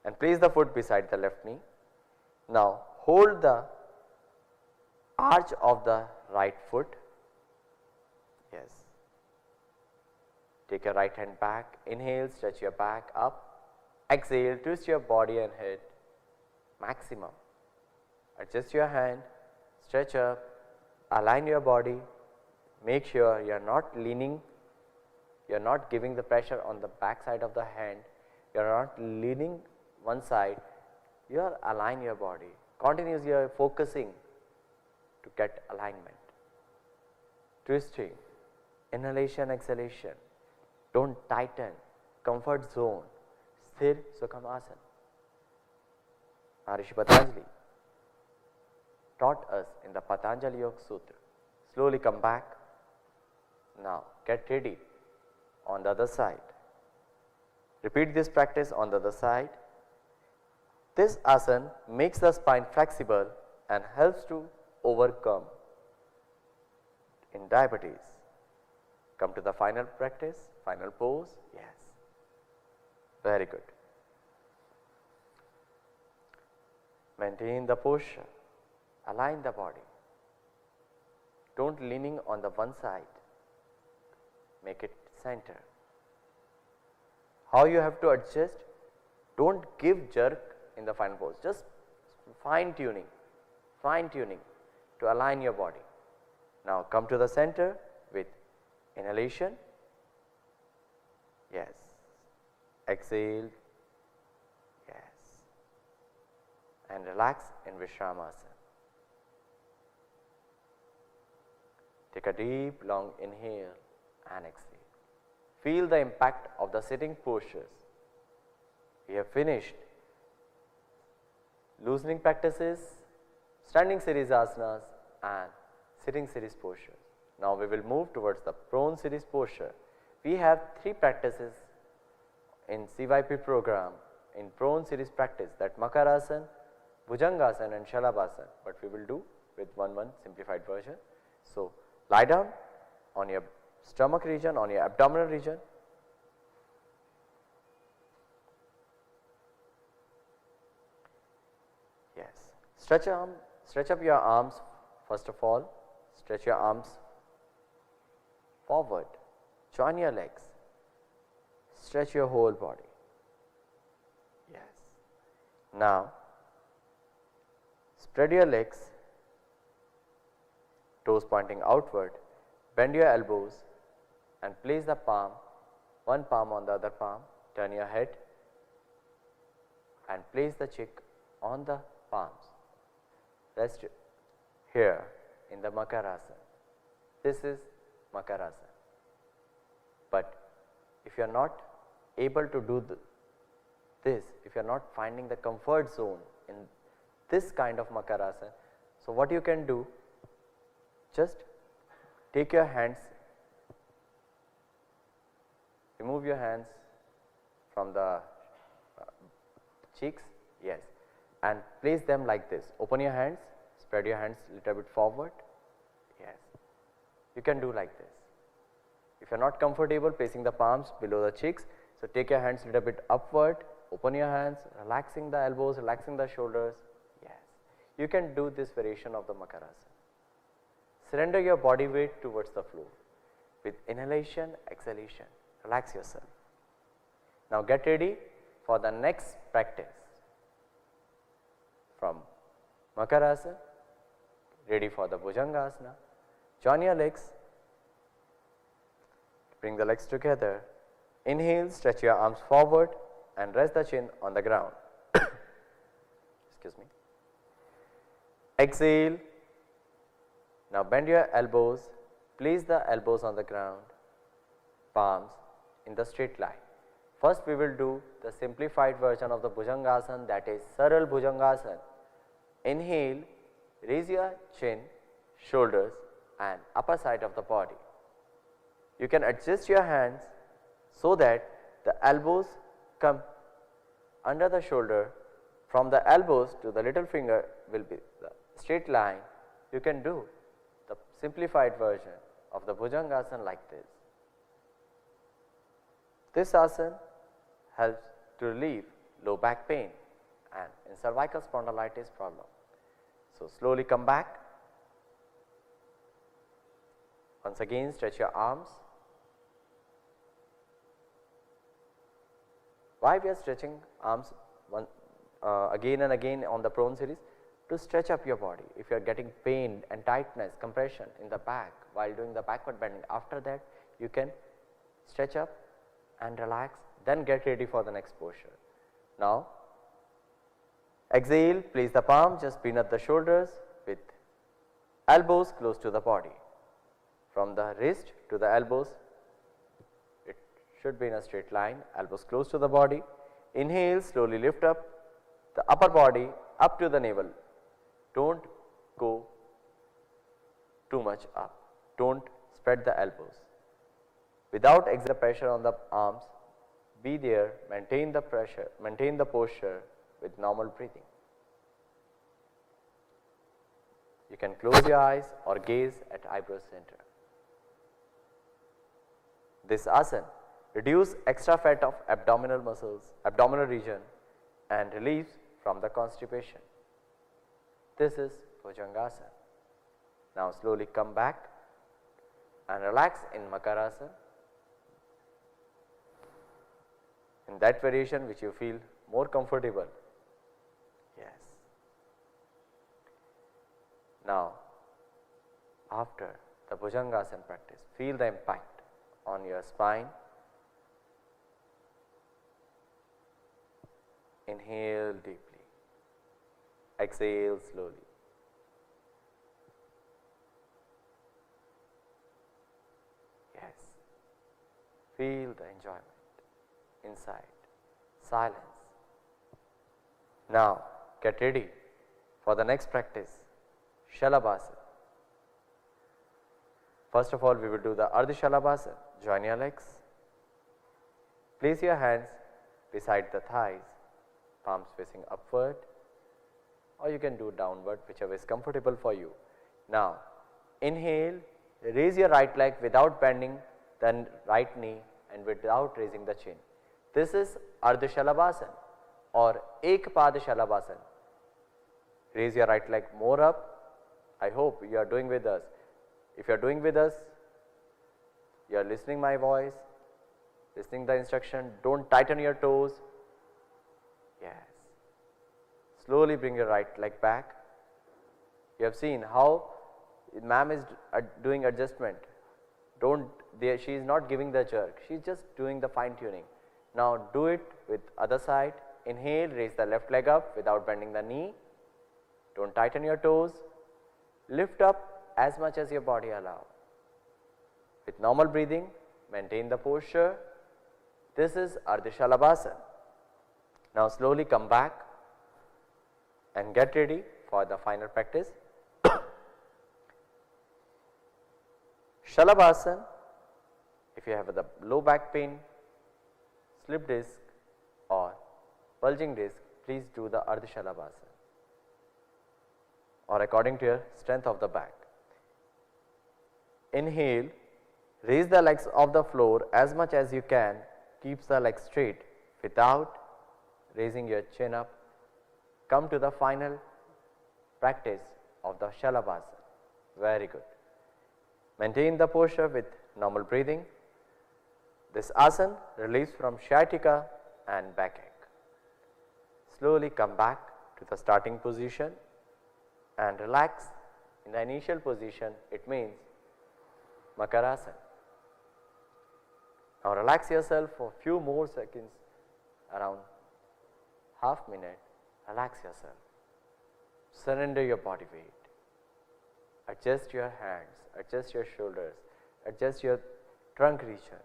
and place the foot beside the left knee. Now hold the arch of the right foot. Yes. Take your right hand back. Inhale, stretch your back up. Exhale, twist your body and head maximum. Adjust your hand, stretch up, align your body. Make sure you are not leaning, you are not giving the pressure on the back side of the hand, you are not leaning one side, you are align your body. Continuously you are focusing to get alignment. Twisting, inhalation, exhalation, don't tighten, comfort zone, Sthir Sukham Asana. Maharishi Patanjali taught us in the Patanjali Yoga Sutra. Slowly come back. Now get ready on the other side. Repeat this practice on the other side. This asana makes the spine flexible and helps to overcome in diabetes. Come to the final practice, final pose. Yes. Very good. Maintain the posture. Align the body. Don't leaning on the one side. Make it center. How you have to adjust? Don't give jerk in the final pose. Just fine tuning to align your body. Now come to the center with inhalation. Yes. Exhale. Yes. And relax in Vishramasana. Take a deep long inhale and exhale. Feel the impact of the sitting postures. We have finished loosening practices, standing series asanas and sitting series postures. Now we will move towards the prone series posture. We have 3 practices in CYP program in prone series practice, that Makarasana, Bhujangasana and Shalabhasana, but we will do with one simplified version. So, lie down on your stomach region, on your abdominal region. Yes. Stretch up your arms first of all. Stretch your arms forward. Join your legs. Stretch your whole body. Yes. Now, spread your legs, toes pointing outward. Bend your elbows and place the palm, one palm on the other palm. Turn your head and place the cheek on the palms. Rest here in the Makarasana. This is Makarasana. But if you are not able to do this, if you are not finding the comfort zone in this kind of Makarasana, so what you can do, just take your hands, remove your hands from the cheeks, yes, and place them like this. Open your hands, spread your hands little bit forward, yes, you can do like this. If you are not comfortable placing the palms below the cheeks, so take your hands little bit upward, open your hands, relaxing the elbows, relaxing the shoulders, yes, you can do this variation of the Makarasana. Surrender your body weight towards the floor with inhalation, exhalation, relax yourself. Now get ready for the next practice. From Makarasana, ready for the Bhujangasana. Join your legs, bring the legs together. Inhale, stretch your arms forward and rest the chin on the ground. Excuse me. Exhale. Now bend your elbows, place the elbows on the ground, palms in the straight line. First we will do the simplified version of the Bhujangasana, that is Saral Bhujangasana. Inhale, raise your chin, shoulders and upper side of the body. You can adjust your hands so that the elbows come under the shoulder. From the elbows to the little finger will be the straight line. You can do the simplified version of the Bhujangasana like this. This asana helps to relieve low back pain and in cervical spondylitis problem. So slowly come back. Once again stretch your arms. Why we are stretching arms again and again on the prone series? To stretch up your body. If you are getting pain and tightness, compression in the back while doing the backward bending, after that you can stretch up and relax, then get ready for the next posture. Now exhale, place the palm just beneath the shoulders with elbows close to the body. From the wrist to the elbows, it should be in a straight line, elbows close to the body. Inhale, slowly lift up the upper body up to the navel. Don't go too much up, don't spread the elbows. Without exert pressure on the arms, be there, maintain the pressure, maintain the posture with normal breathing. You can close your eyes or gaze at eyebrow center. This asana reduces extra fat of abdominal muscles, abdominal region and relieves from the constipation. This is Bhujangasana. Now slowly come back and relax in Makarasana. In that variation which you feel more comfortable. Yes. Now after the Bhujangasana practice, feel the impact on your spine. Inhale deeply. Exhale slowly. Yes. Feel the enjoyment inside. Silence. Now get ready for the next practice, Shalabhasana. First of all, we will do the Ardha Shalabhasana. Join your legs. Place your hands beside the thighs, palms facing upward, or you can do downward, whichever is comfortable for you. Now, inhale, raise your right leg without bending the right knee and without raising the chin. This is Ardha Shalabhasana or Ekpada Shalabhasana. Raise your right leg more up. I hope you are doing with us. If you are doing with us, you are listening my voice, listening the instruction, don't tighten your toes. Yes. Slowly bring your right leg back. You have seen how ma'am is doing adjustment. She is not giving the jerk, she is just doing the fine tuning. Now do it with other side. Inhale, raise the left leg up without bending the knee. Don't tighten your toes. Lift up as much as your body allows. With normal breathing, maintain the posture. This is Ardha Shalabhasana. Now slowly come back and get ready for the final practice. Shalabhasana, if you have the low back pain, slip disc or bulging disc, please do the Ardha Shalabhasana or according to your strength of the back. Inhale, raise the legs off the floor as much as you can, keep the legs straight without raising your chin up. Come to the final practice of the Shalabhasana. Very good. Maintain the posture with normal breathing. This asana relieves from sciatica and backache. Slowly come back to the starting position and relax. In the initial position, it means Makarasana. Now relax yourself for few more seconds, around half minute. Relax yourself. Surrender your body weight. Adjust your hands, adjust your shoulders, adjust your trunk region,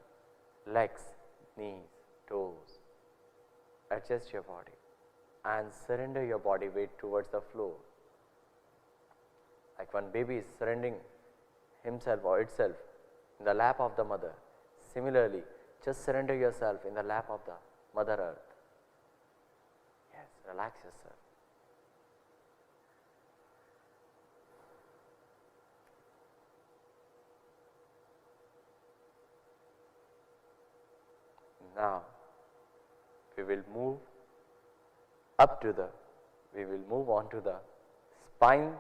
legs, knees, toes. Adjust your body and surrender your body weight towards the floor. Like one baby is surrendering himself or itself in the lap of the mother. Similarly, just surrender yourself in the lap of the Mother Earth. Yes, relax yourself. Now, we will move on to the spine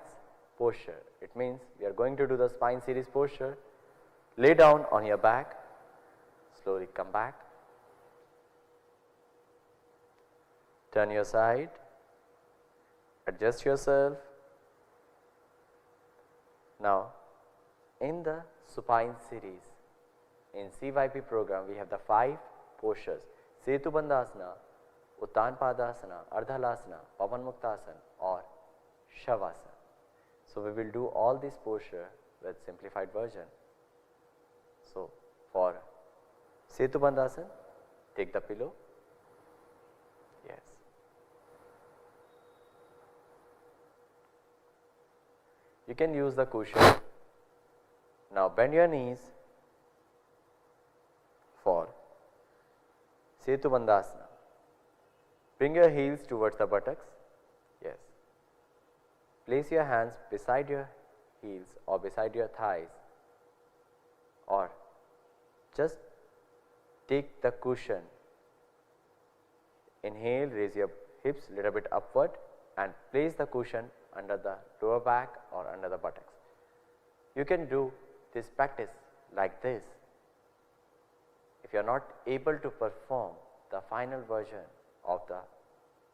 posture. It means we are going to do the spine series posture. Lay down on your back, slowly come back, turn your side, adjust yourself. Now, in the supine series, in CYP program, we have the 5 postures: Setubandhasana, Uttanpadasana, Ardhalasana, Pavanmuktasana or Shavasana. So, we will do all these postures with simplified version. So, for Setubandhasana, take the pillow. Yes. You can use the cushion. Now, bend your knees for Setubandhasana. Bring your heels towards the buttocks. Yes. Place your hands beside your heels or beside your thighs, or just take the cushion. Inhale, raise your hips a little bit upward and place the cushion under the lower back or under the buttocks. You can do this practice like this. If you are not able to perform the final version of the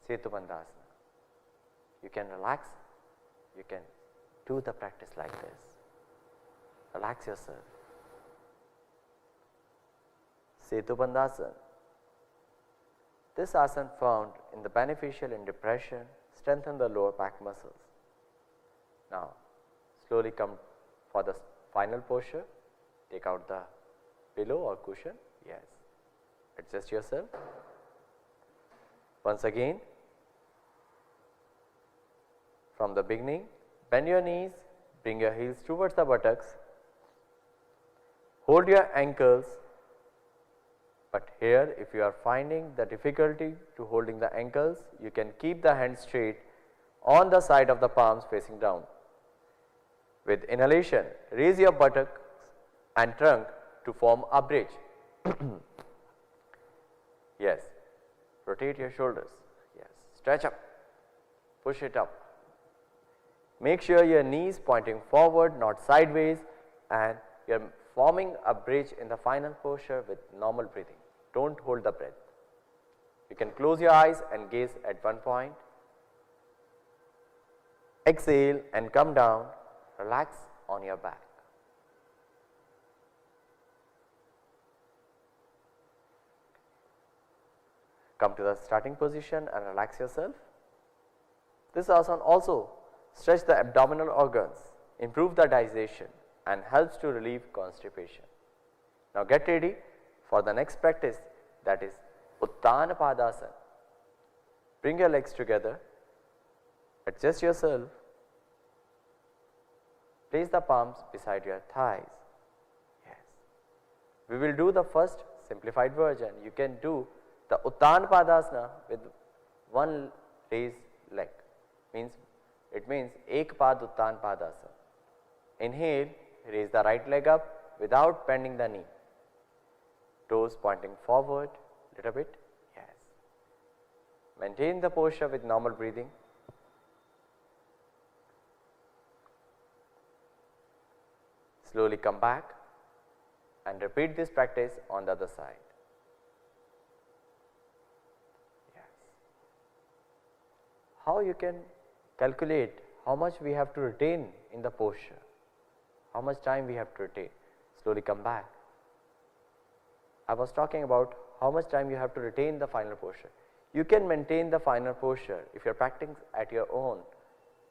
Setubandhasana, you can relax, you can do the practice like this. Relax yourself. Setubandhasana. This asana found in the beneficial in depression, strengthen the lower back muscles. Now, slowly come for the final posture. Take out the pillow or cushion. Yes. Adjust yourself. Once again, from the beginning, bend your knees, bring your heels towards the buttocks, hold your ankles But here if you are finding the difficulty to holding the ankles, you can keep the hands straight on the side of the palms facing down. With inhalation, raise your buttocks and trunk to form a bridge. Yes, rotate your shoulders. Yes, stretch up, push it up. Make sure your knees pointing forward, not sideways, and you are forming a bridge in the final posture with normal breathing. Don't hold the breath. You can close your eyes and gaze at one point. Exhale and come down, relax on your back. Come to the starting position and relax yourself. This asana also stretch the abdominal organs, improve the digestion and helps to relieve constipation. Now get ready for the next practice, that is Uttana Padasana. Bring your legs together, adjust yourself, place the palms beside your thighs. Yes. We will do the first simplified version. You can do the Uttana Padasana with one raised leg. It means Ek Pad Uttan Padasana. Inhale, raise the right leg up without bending the knee. Toes pointing forward little bit. Yes. Maintain the posture with normal breathing. Slowly come back and repeat this practice on the other side. Yes. How you can calculate how much we have to retain in the posture, how much time we have to retain. Slowly come back. I was talking about how much time you have to retain the final posture. You can maintain the final posture if you are practicing at your own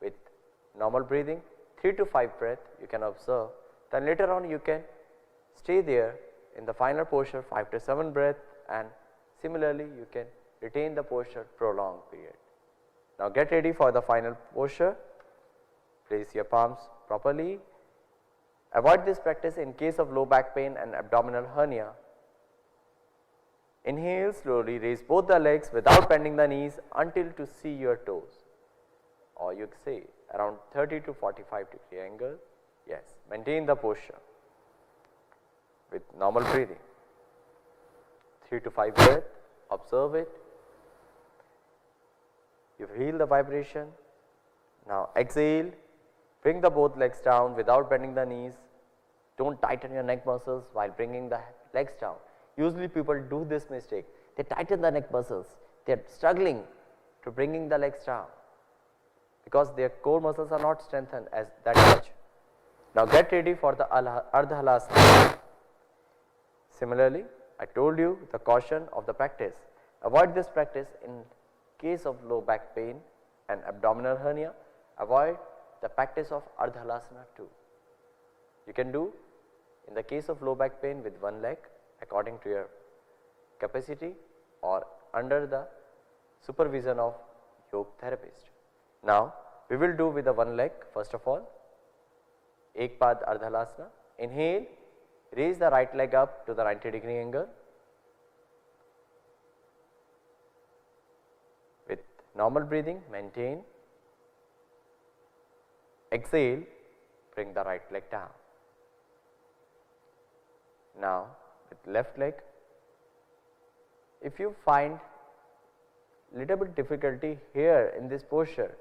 with normal breathing, 3 to 5 breaths you can observe. Then later on you can stay there in the final posture 5 to 7 breaths, and similarly you can retain the posture prolonged period. Now get ready for the final posture. Place your palms properly. Avoid this practice in case of low back pain and abdominal hernia. Inhale slowly, raise both the legs without bending the knees until to see your toes, or you can say around 30 to 45 degree angle. Yes, maintain the posture with normal breathing. 3 to 5 breaths, observe it. You feel the vibration. Now exhale, bring the both legs down without bending the knees. Don't tighten your neck muscles while bringing the legs down. Usually people do this mistake. They tighten the neck muscles. They are struggling to bringing the legs down because their core muscles are not strengthened as that much. Now get ready for the Ardha Halasana. Similarly, I told you the caution of the practice. Avoid this practice in case of low back pain and abdominal hernia. Avoid the practice of Ardha Halasana too. You can do in the case of low back pain with one leg according to your capacity or under the supervision of yoga therapist. Now we will do with the one leg first of all. Ek Pad Ardha Halasana. Inhale, raise the right leg up to the 90 degree angle. With normal breathing, maintain. Exhale, bring the right leg down. Now with left leg, if you find little bit difficulty here in this posture,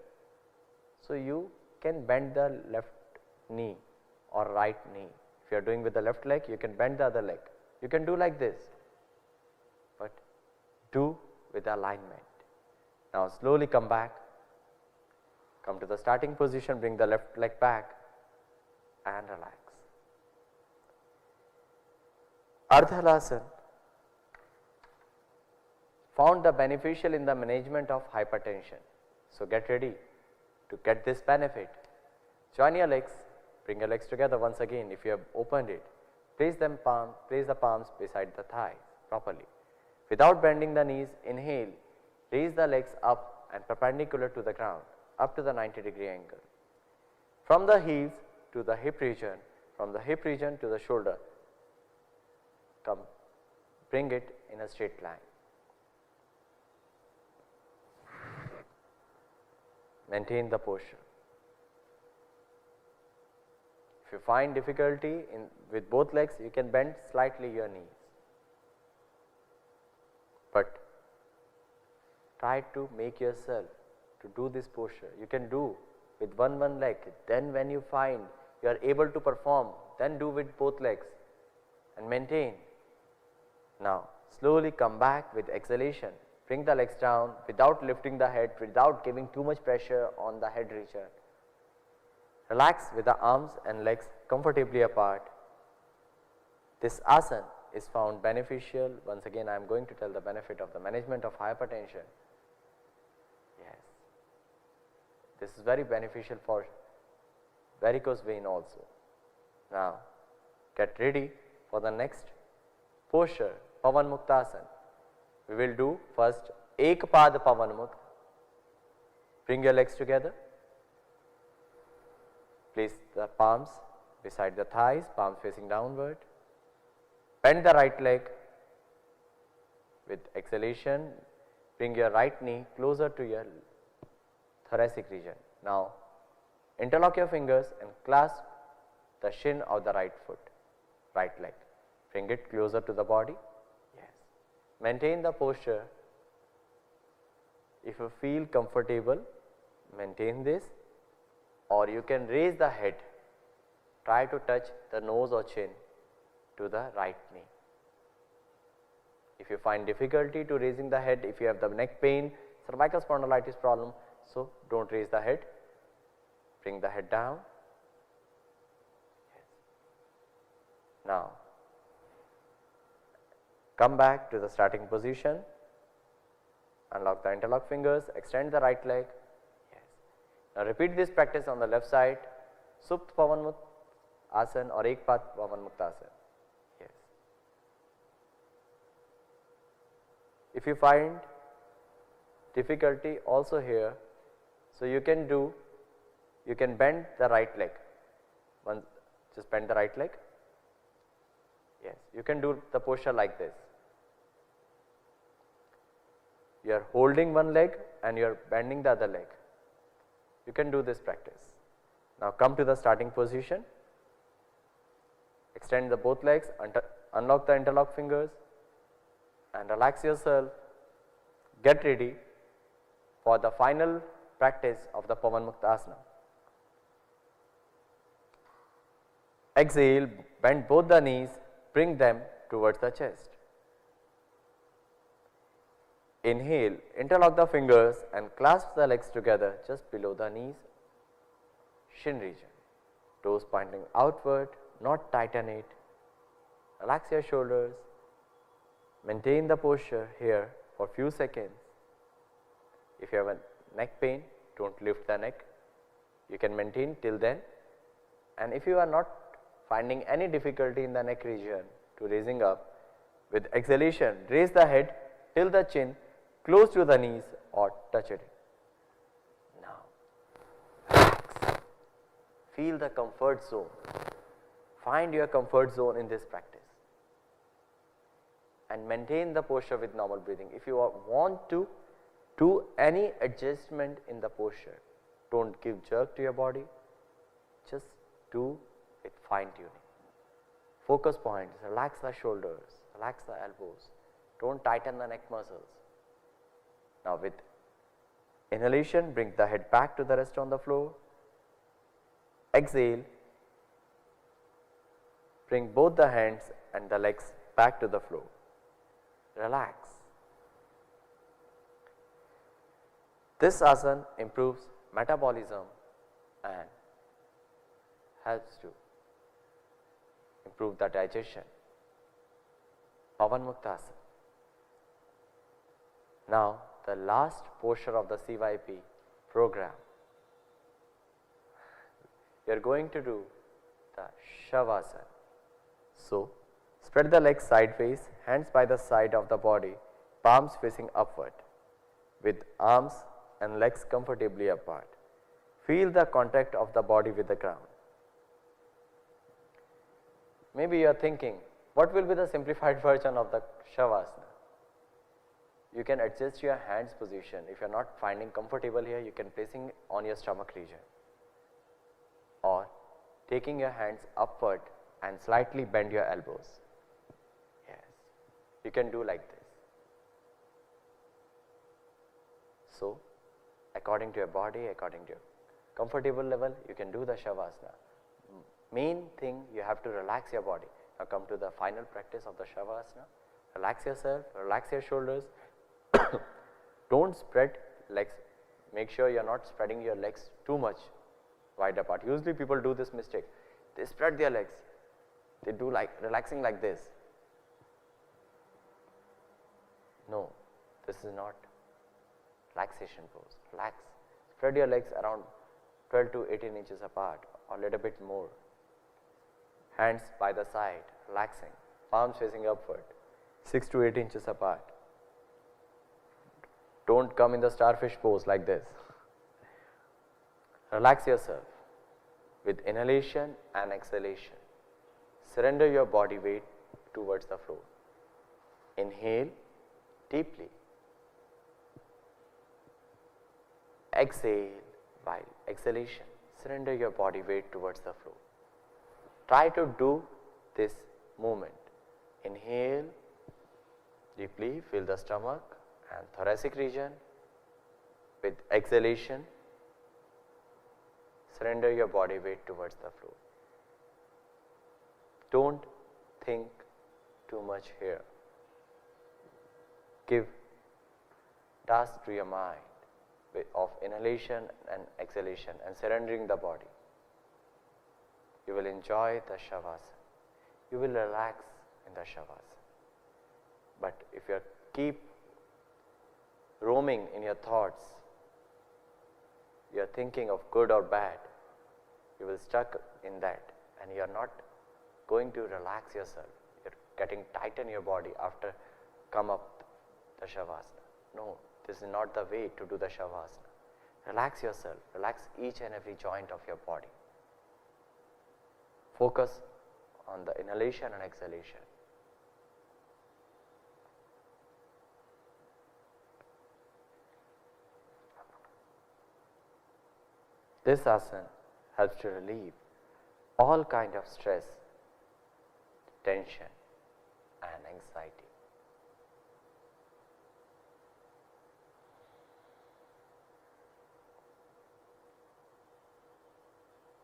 so you can bend the left knee or right knee. If you are doing with the left leg, you can bend the other leg. You can do like this, but do with alignment. Now slowly come back, come to the starting position, bring the left leg back and relax. Ardha Halasana found the beneficial in the management of hypertension. So get ready to get this benefit. Join your legs, bring your legs together once again. If you have opened it, place the palms beside the thighs properly. Without bending the knees, inhale, raise the legs up and perpendicular to the ground, up to the 90 degree angle. From the heels to the hip region, from the hip region to the shoulder, come bring it in a straight line. Maintain the posture. If you find difficulty with both legs, you can bend slightly your knees, but try to make yourself to do this posture. You can do with one leg, then when you find you are able to perform, then do with both legs and maintain. Now slowly come back with exhalation, bring the legs down without lifting the head, without giving too much pressure on the head region. Relax with the arms and legs comfortably apart. This asana is found beneficial. Once again, I am going to tell the benefit of the management of hypertension. Yes, this is very beneficial for varicose vein also. Now get ready for the next posture, Pavan Muktasana. We will do first Ekpad Pavan Mukta. Bring your legs together. Place the palms beside the thighs, palms facing downward. Bend the right leg. With exhalation, bring your right knee closer to your thoracic region. Now interlock your fingers and clasp the shin of the right foot, right leg. Bring it closer to the body. Yes. Maintain the posture. If you feel comfortable, maintain this, or you can raise the head. Try to touch the nose or chin to the right knee. If you find difficulty to raising the head, if you have the neck pain, cervical spondylitis problem, so do not raise the head. Bring the head down. Yes. Now come back to the starting position. Unlock the interlock fingers, extend the right leg. Yes. Now repeat this practice on the left side, Supt Pavan Mukta Asana or Ekpad Pavan Mukta Asana. Yes. If you find difficulty also here, so you can bend the right leg. Just bend the right leg. Yes, you can do the posture like this. You are holding one leg and you are bending the other leg. You can do this practice. Now come to the starting position. Extend the both legs, unlock the interlock fingers and relax yourself. Get ready for the final practice of the Pavan Mukta Asana. Exhale, bend both the knees, bring them towards the chest. Inhale, interlock the fingers and clasp the legs together just below the knees, shin region. Toes pointing outward, not tighten it. Relax your shoulders. Maintain the posture here for few seconds. If you have a neck pain, do not lift the neck. You can maintain till then. And if you are not finding any difficulty in the neck region to raising up, with exhalation, raise the head till the chin, close to the knees or touch it. Now relax. Feel the comfort zone. Find your comfort zone in this practice and maintain the posture with normal breathing. If you want to do any adjustment in the posture, do not give jerk to your body, just do with fine tuning. Focus points, relax the shoulders, relax the elbows, do not tighten the neck muscles. Now with inhalation, bring the head back to the rest on the floor. Exhale, bring both the hands and the legs back to the floor. Relax. This asana improves metabolism and helps to improve the digestion. Pavan Mukta Asana. Now the last posture of the CYP program. We are going to do the Shavasana. So spread the legs sideways, hands by the side of the body, palms facing upward, with arms and legs comfortably apart. Feel the contact of the body with the ground. Maybe you are thinking, what will be the simplified version of the Shavasana? you can adjust your hands position. If you are not finding comfortable here, you can placing on your stomach region, or taking your hands upward and slightly bend your elbows. Yes, you can do like this. So, according to your body, according to your comfortable level, you can do the Shavasana. Main thing, you have to relax your body. Now come to the final practice of the Shavasana. Relax yourself, relax your shoulders. Don't spread legs. Make sure you are not spreading your legs too much wide apart. Usually people do this mistake. They spread their legs. They do like relaxing like this. No, this is not relaxation pose. Relax. Spread your legs around 12 to 18 inches apart or a little bit more. Hands by the side, relaxing. Palms facing upward, 6 to 8 inches apart. Don't come in the starfish pose like this. Relax yourself with inhalation and exhalation. Surrender your body weight towards the floor. Inhale deeply. Exhale while exhalation. Surrender your body weight towards the floor. Try to do this movement. Inhale deeply, fill the stomach and thoracic region. With exhalation, surrender your body weight towards the floor. Don't think too much here. Give task to your mind of inhalation and exhalation and surrendering the body. You will enjoy the Shavasana. You will relax in the Shavasana. But if you keep roaming in your thoughts, you are thinking of good or bad, you will stuck in that and you are not going to relax yourself. You are getting tight in your body after come up the Shavasana. No, this is not the way to do the Shavasana. Relax yourself, relax each and every joint of your body. Focus on the inhalation and exhalation. This asana helps to relieve all kind of stress, tension and anxiety.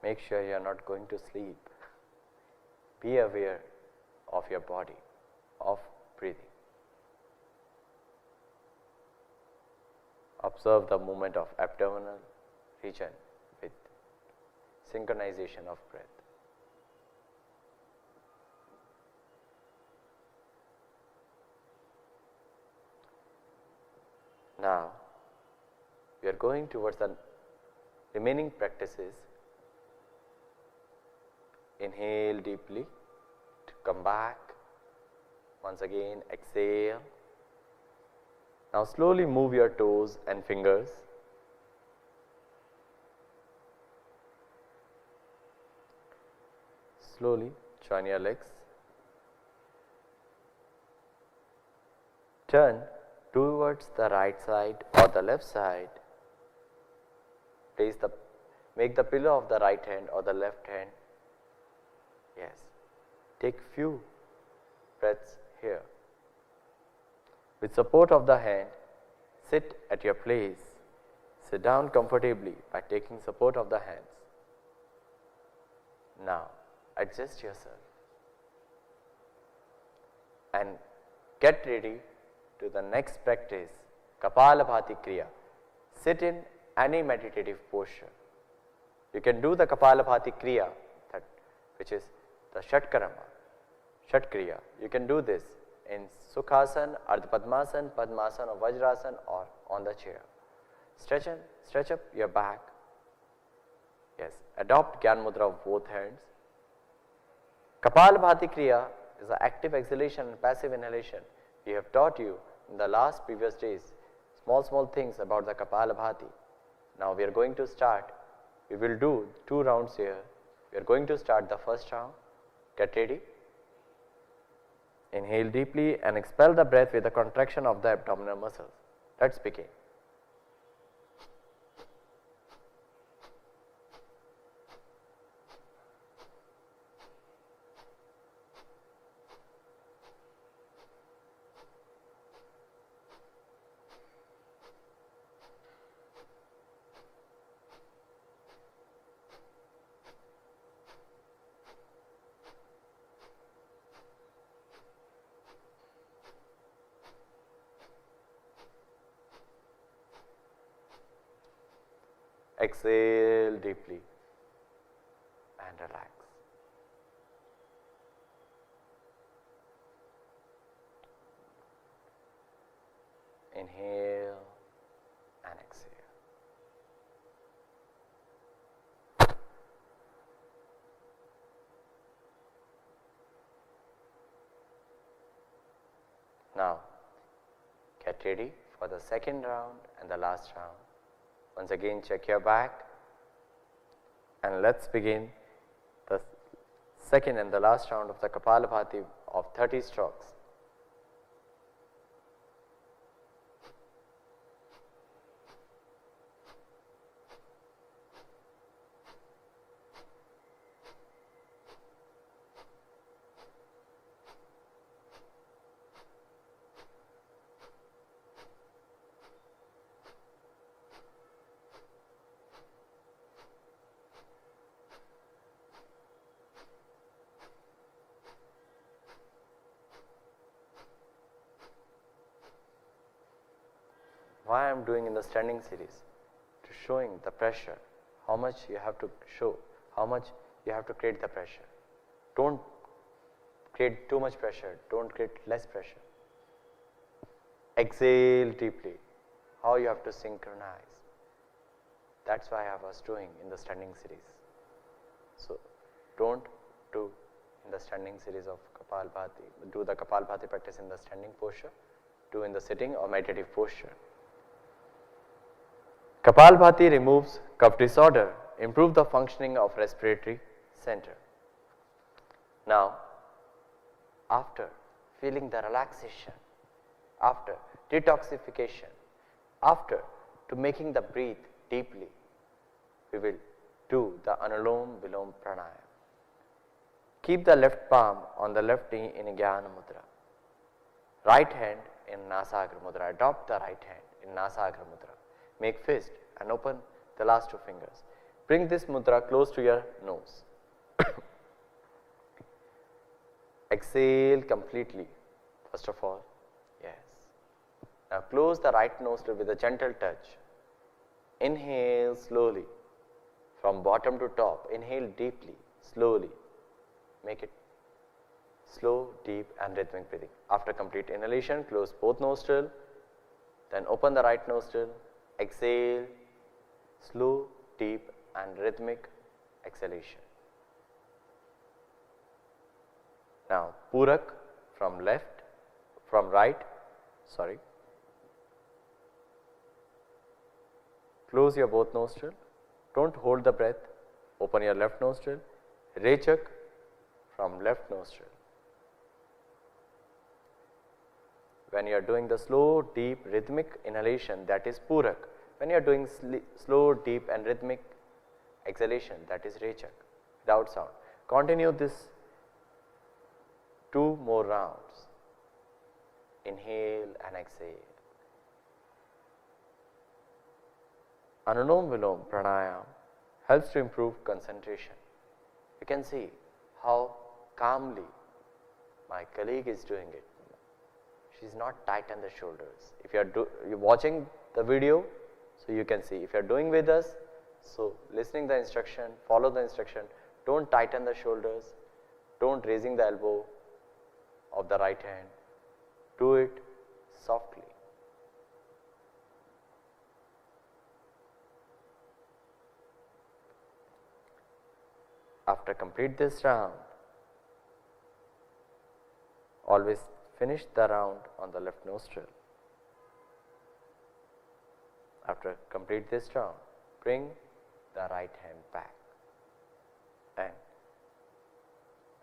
Make sure you are not going to sleep. Be aware of your body, of breathing. Observe the movement of abdominal region with synchronization of breath. Now, we are going towards the remaining practices. Inhale deeply to come back. Once again, exhale. Now slowly move your toes and fingers. Slowly join your legs. Turn towards the right side or the left side. Make the pillow of the right hand or the left hand. Yes. Take few breaths here. With support of the hand, sit at your place. Sit down comfortably by taking support of the hands. Now, adjust yourself and get ready to the next practice, Kapalabhati Kriya. Sit in any meditative posture. You can do the Kapalabhati Kriya, which is the Shatkarama, Shatkriya. You can do this in Sukhasana, Ardha Padmasana, Padmasana or Vajrasana or on the chair. Stretch up your back. Yes, adopt Gyan Mudra of both hands. Kapalabhati Kriya is the active exhalation and passive inhalation. We have taught you in the last previous days small things about the Kapalabhati. Now we are going to start. We will do 2 rounds here. We are going to start the first round. Get ready. Inhale deeply and expel the breath with a contraction of the abdominal muscles. Let's begin. Exhale deeply and relax. Inhale and exhale. Now, get ready for the second round and the last round. Once again, check your back and let's begin the second and the last round of the Kapalabhati of 30 strokes. Why I am doing in the standing series? To showing the pressure, how much you have to show, how much you have to create the pressure. Don't create too much pressure, don't create less pressure. Exhale deeply, how you have to synchronize. That's why I was doing in the standing series. So, don't do in the standing series of Kapalbhati, do the Kapalbhati practice in the standing posture, do in the sitting or meditative posture. Kapalbhati removes cough disorder, improves the functioning of respiratory center. Now, after feeling the relaxation, after detoxification, after to making the breathe deeply, we will do the Anulom Vilom Pranayama. Keep the left palm on the left knee in Jnana Mudra. Right hand in Nasagra Mudra. Adopt the right hand in Nasagra Mudra. Make fist and open the last two fingers. Bring this mudra close to your nose. Exhale completely, first of all. Yes. Now close the right nostril with a gentle touch. Inhale slowly from bottom to top. Inhale deeply, slowly. Make it slow, deep and rhythmic breathing. After complete inhalation, close both nostrils. Then open the right nostril. Exhale, slow, deep and rhythmic exhalation. Now, Purak from right, close your both nostril, don't hold the breath, open your left nostril, Rechak from left nostril. When you are doing the slow, deep, rhythmic inhalation, that is Purak. When you are doing slow, deep and rhythmic exhalation, that is Rechak, without sound. Continue this 2 more rounds. Inhale and exhale. Anulom Vilom Pranayama helps to improve concentration. You can see how calmly my colleague is doing it. She is not tight on the shoulders. If you are watching the video, so you can see. If you are doing with us, so listening the instruction, follow the instruction. Don't tighten the shoulders. Don't raising the elbow of the right hand. Do it softly. After complete this round, always finish the round on the left nostril. After complete this round, bring the right hand back and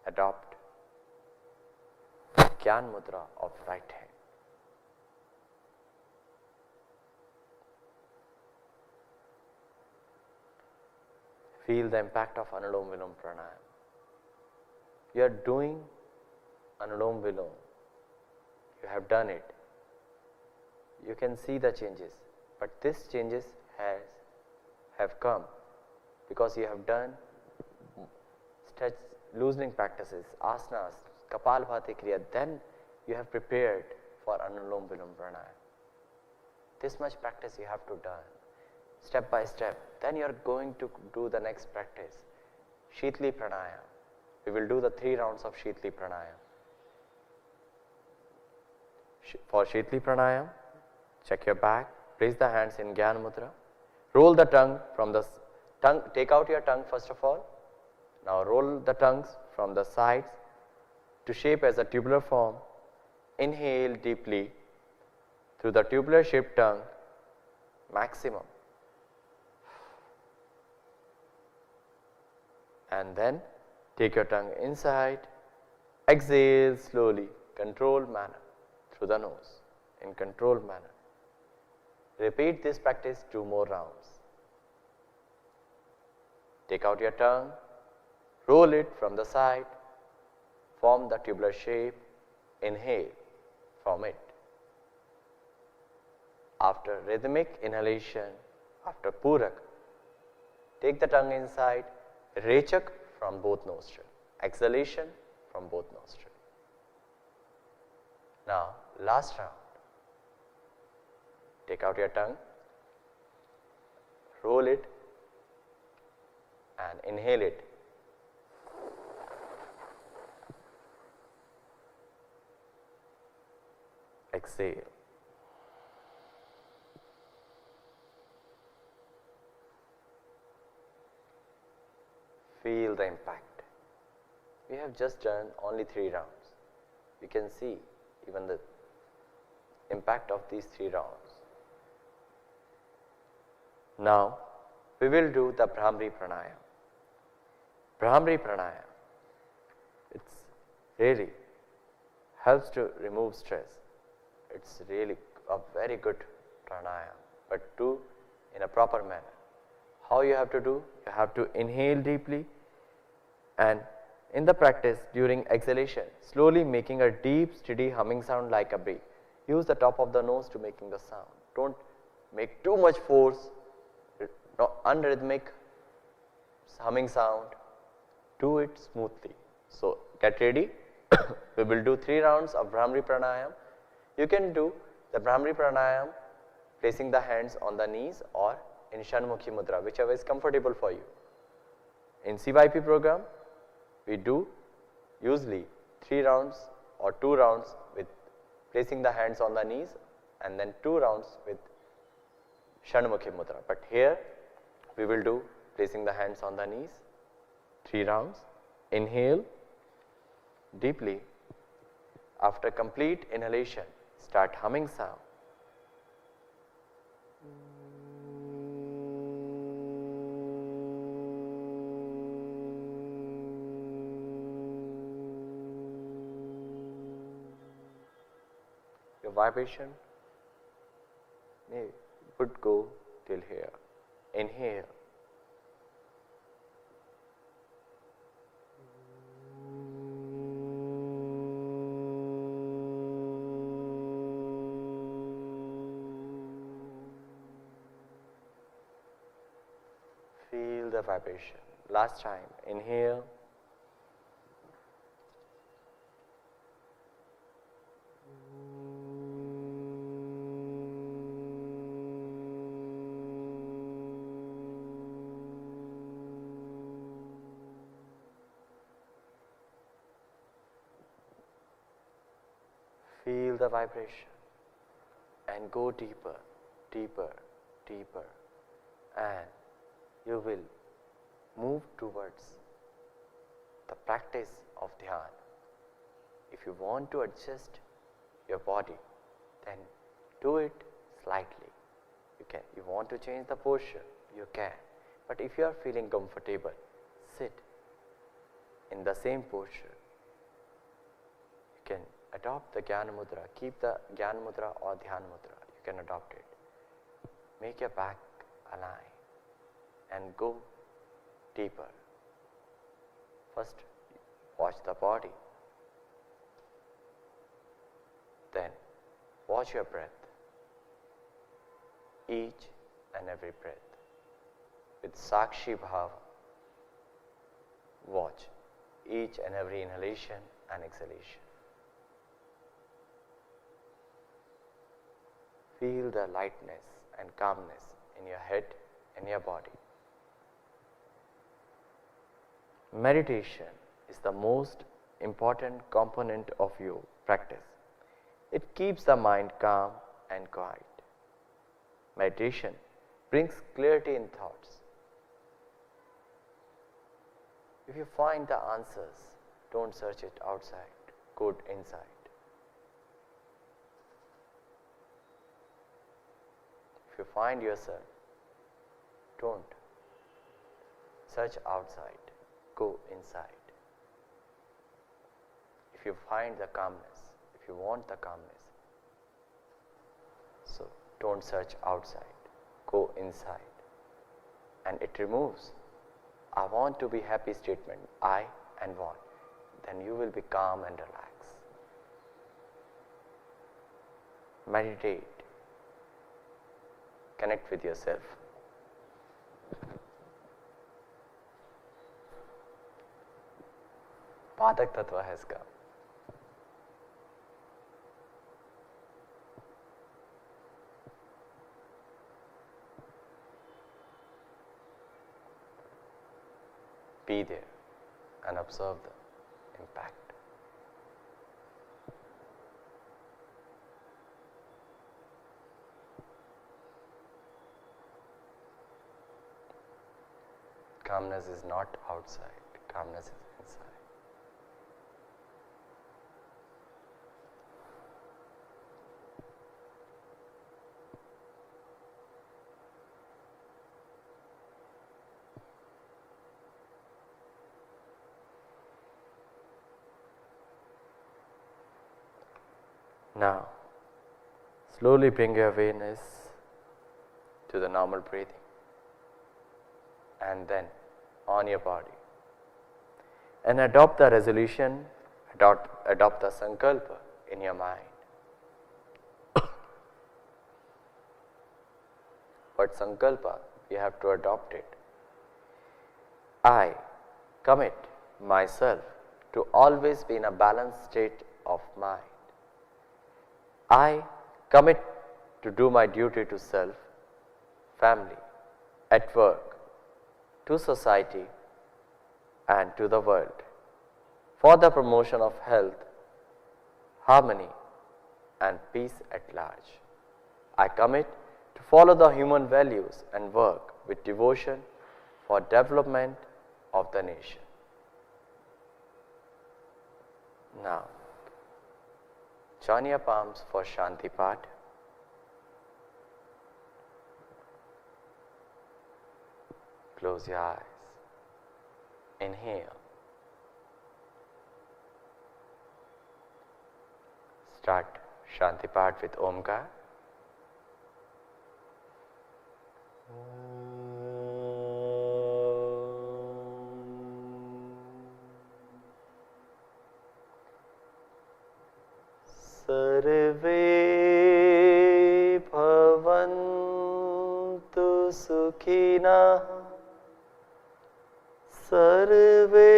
adopt Gyan Mudra of right hand. Feel the impact of Anulom Vilom Pranayama. You are doing Anulom Vilom. You have done it. You can see the changes, but these changes have come because you have done stretch loosening practices, asanas, Kapalbhati Kriya, then you have prepared for Anulom Vilom Pranayama. This much practice you have to done, step by step. Then you are going to do the next practice, Shitli Pranayama. We will do the 3 rounds of Shitli Pranayama. For Shitli Pranayama, check your back, place the hands in Gyan Mudra, roll the tongue from the tongue, take out your tongue first of all. Now roll the tongues from the sides to shape as a tubular form. Inhale deeply through the tubular shaped tongue, maximum. And then take your tongue inside, exhale slowly, controlled manner through the nose, in controlled manner. Repeat this practice 2 more rounds. Take out your tongue, roll it from the side, form the tubular shape, inhale from it. After rhythmic inhalation, after Purak, take the tongue inside, Rechak from both nostrils, exhalation from both nostrils. Now, last round. Take out your tongue, roll it and inhale it. Exhale. Feel the impact. We have just done only 3 rounds. You can see even the impact of these 3 rounds. Now, we will do the Bhramari Pranayama. Bhramari Pranayama, it's really helps to remove stress. It's really a very good pranayama, but do in a proper manner. How you have to do? You have to inhale deeply, and in the practice during exhalation, slowly making a deep steady humming sound like a bee. Use the top of the nose to making the sound. Don't make too much force, unrhythmic humming sound. Do it smoothly. So, get ready. We will do 3 rounds of Bhramari Pranayama. You can do the Bhramari Pranayama placing the hands on the knees or in Shanmukhi Mudra, whichever is comfortable for you. In CYP program, we do usually 3 rounds or 2 rounds with placing the hands on the knees and then 2 rounds with Shanmukhi Mudra. But here we will do placing the hands on the knees, 3 rounds. Inhale deeply. After complete inhalation, start humming sound. Your vibration would go till here. Inhale. Feel the vibration. Last time, inhale. Feel the vibration and go deeper, deeper, deeper, and you will move towards the practice of Dhyana. If you want to adjust your body, then do it slightly. You want to change the posture, you can. But if you are feeling comfortable, sit in the same posture. You can Adopt the Jnana Mudra. Keep the Jnana Mudra or Dhyana Mudra. You can adopt it. Make your back align and go deeper. First, watch the body. Then, watch your breath. Each and every breath with Sakshi Bhava. Watch each and every inhalation and exhalation. Feel the lightness and calmness in your head and your body. Meditation is the most important component of your practice. It keeps the mind calm and quiet. Meditation brings clarity in thoughts. If you find the answers, don't search it outside, go inside. If you find yourself, don't search outside, go inside. If you find the calmness, if you want the calmness, so don't search outside, go inside. And it removes I want to be happy statement, I and want. Then you will be calm and relaxed. Meditate. Connect with yourself. Padak Tattva has come. Be there and observe the impact. Calmness is not outside, calmness is inside. Now, slowly bring your awareness to the normal breathing and then on your body. And adopt the resolution, adopt the sankalpa in your mind. But sankalpa, you have to adopt it. I commit myself to always be in a balanced state of mind. I commit to do my duty to self, family, at work, to society and to the world for the promotion of health, harmony and peace at large. I commit to follow the human values and work with devotion for development of the nation. Now, join your palms for Shanti Path. Close your eyes. Inhale. Start Shanti Path with Omkar. Sarve bhavantu sukhina, sarve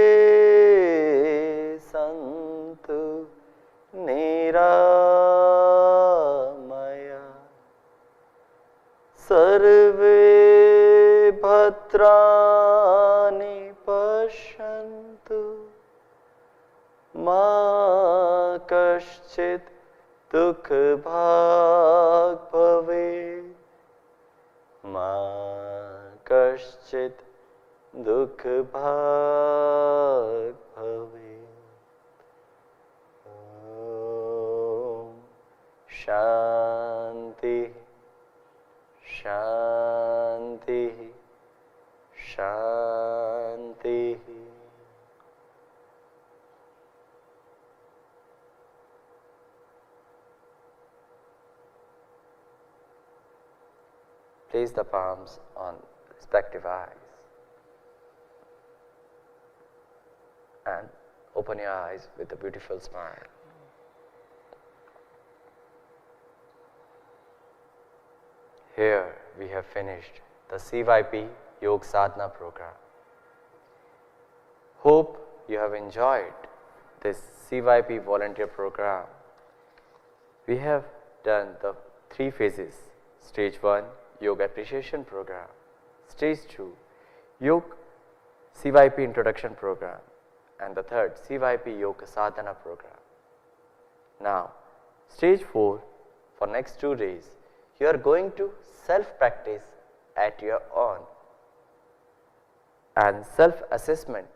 santu niramaya, sarve bhadrani pashyantu, ma kaschit dukh bhag bhave, ma kaschit dukh bhag bhave. Om Shanti Shanti Shanti. place the palms on respective eyes and open your eyes with a beautiful smile. Here we have finished the CYP Yoga Sadhana program. Hope you have enjoyed this CYP volunteer program. We have done the 3 phases. Stage 1, Yoga Appreciation Program. Stage 2, Yoga CYP Introduction Program. And the third, CYP Yoga Sadhana Program. Now, stage 4, for next 2 days, you are going to self-practice at your own and self-assessment,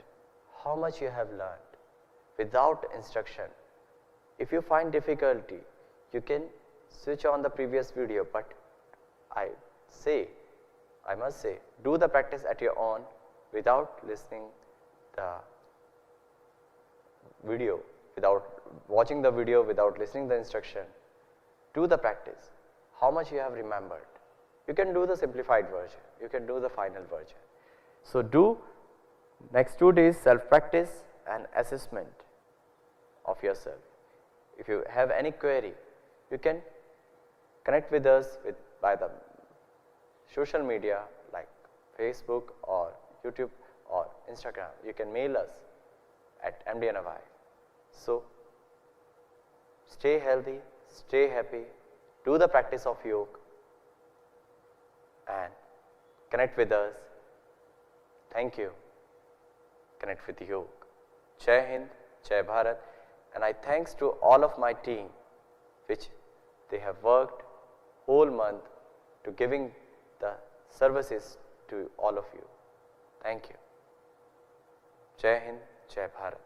how much you have learned without instruction. If you find difficulty, you can switch on the previous video, but I must say, do the practice at your own without listening the video, without watching the video, without listening the instruction. Do the practice. How much you have remembered. You can do the simplified version. You can do the final version. So do next 2 days self-practice and assessment of yourself. If you have any query, you can connect with us by the social media like Facebook or YouTube or Instagram. You can mail us at MDNY. So stay healthy, stay happy, do the practice of yoga and connect with us. Thank you. Connect with yoga. Jai Hind, Jai Bharat, and I thanks to all of my team which they have worked whole month to giving the services to all of you. Thank you. Jai Hind, Jai Bharat.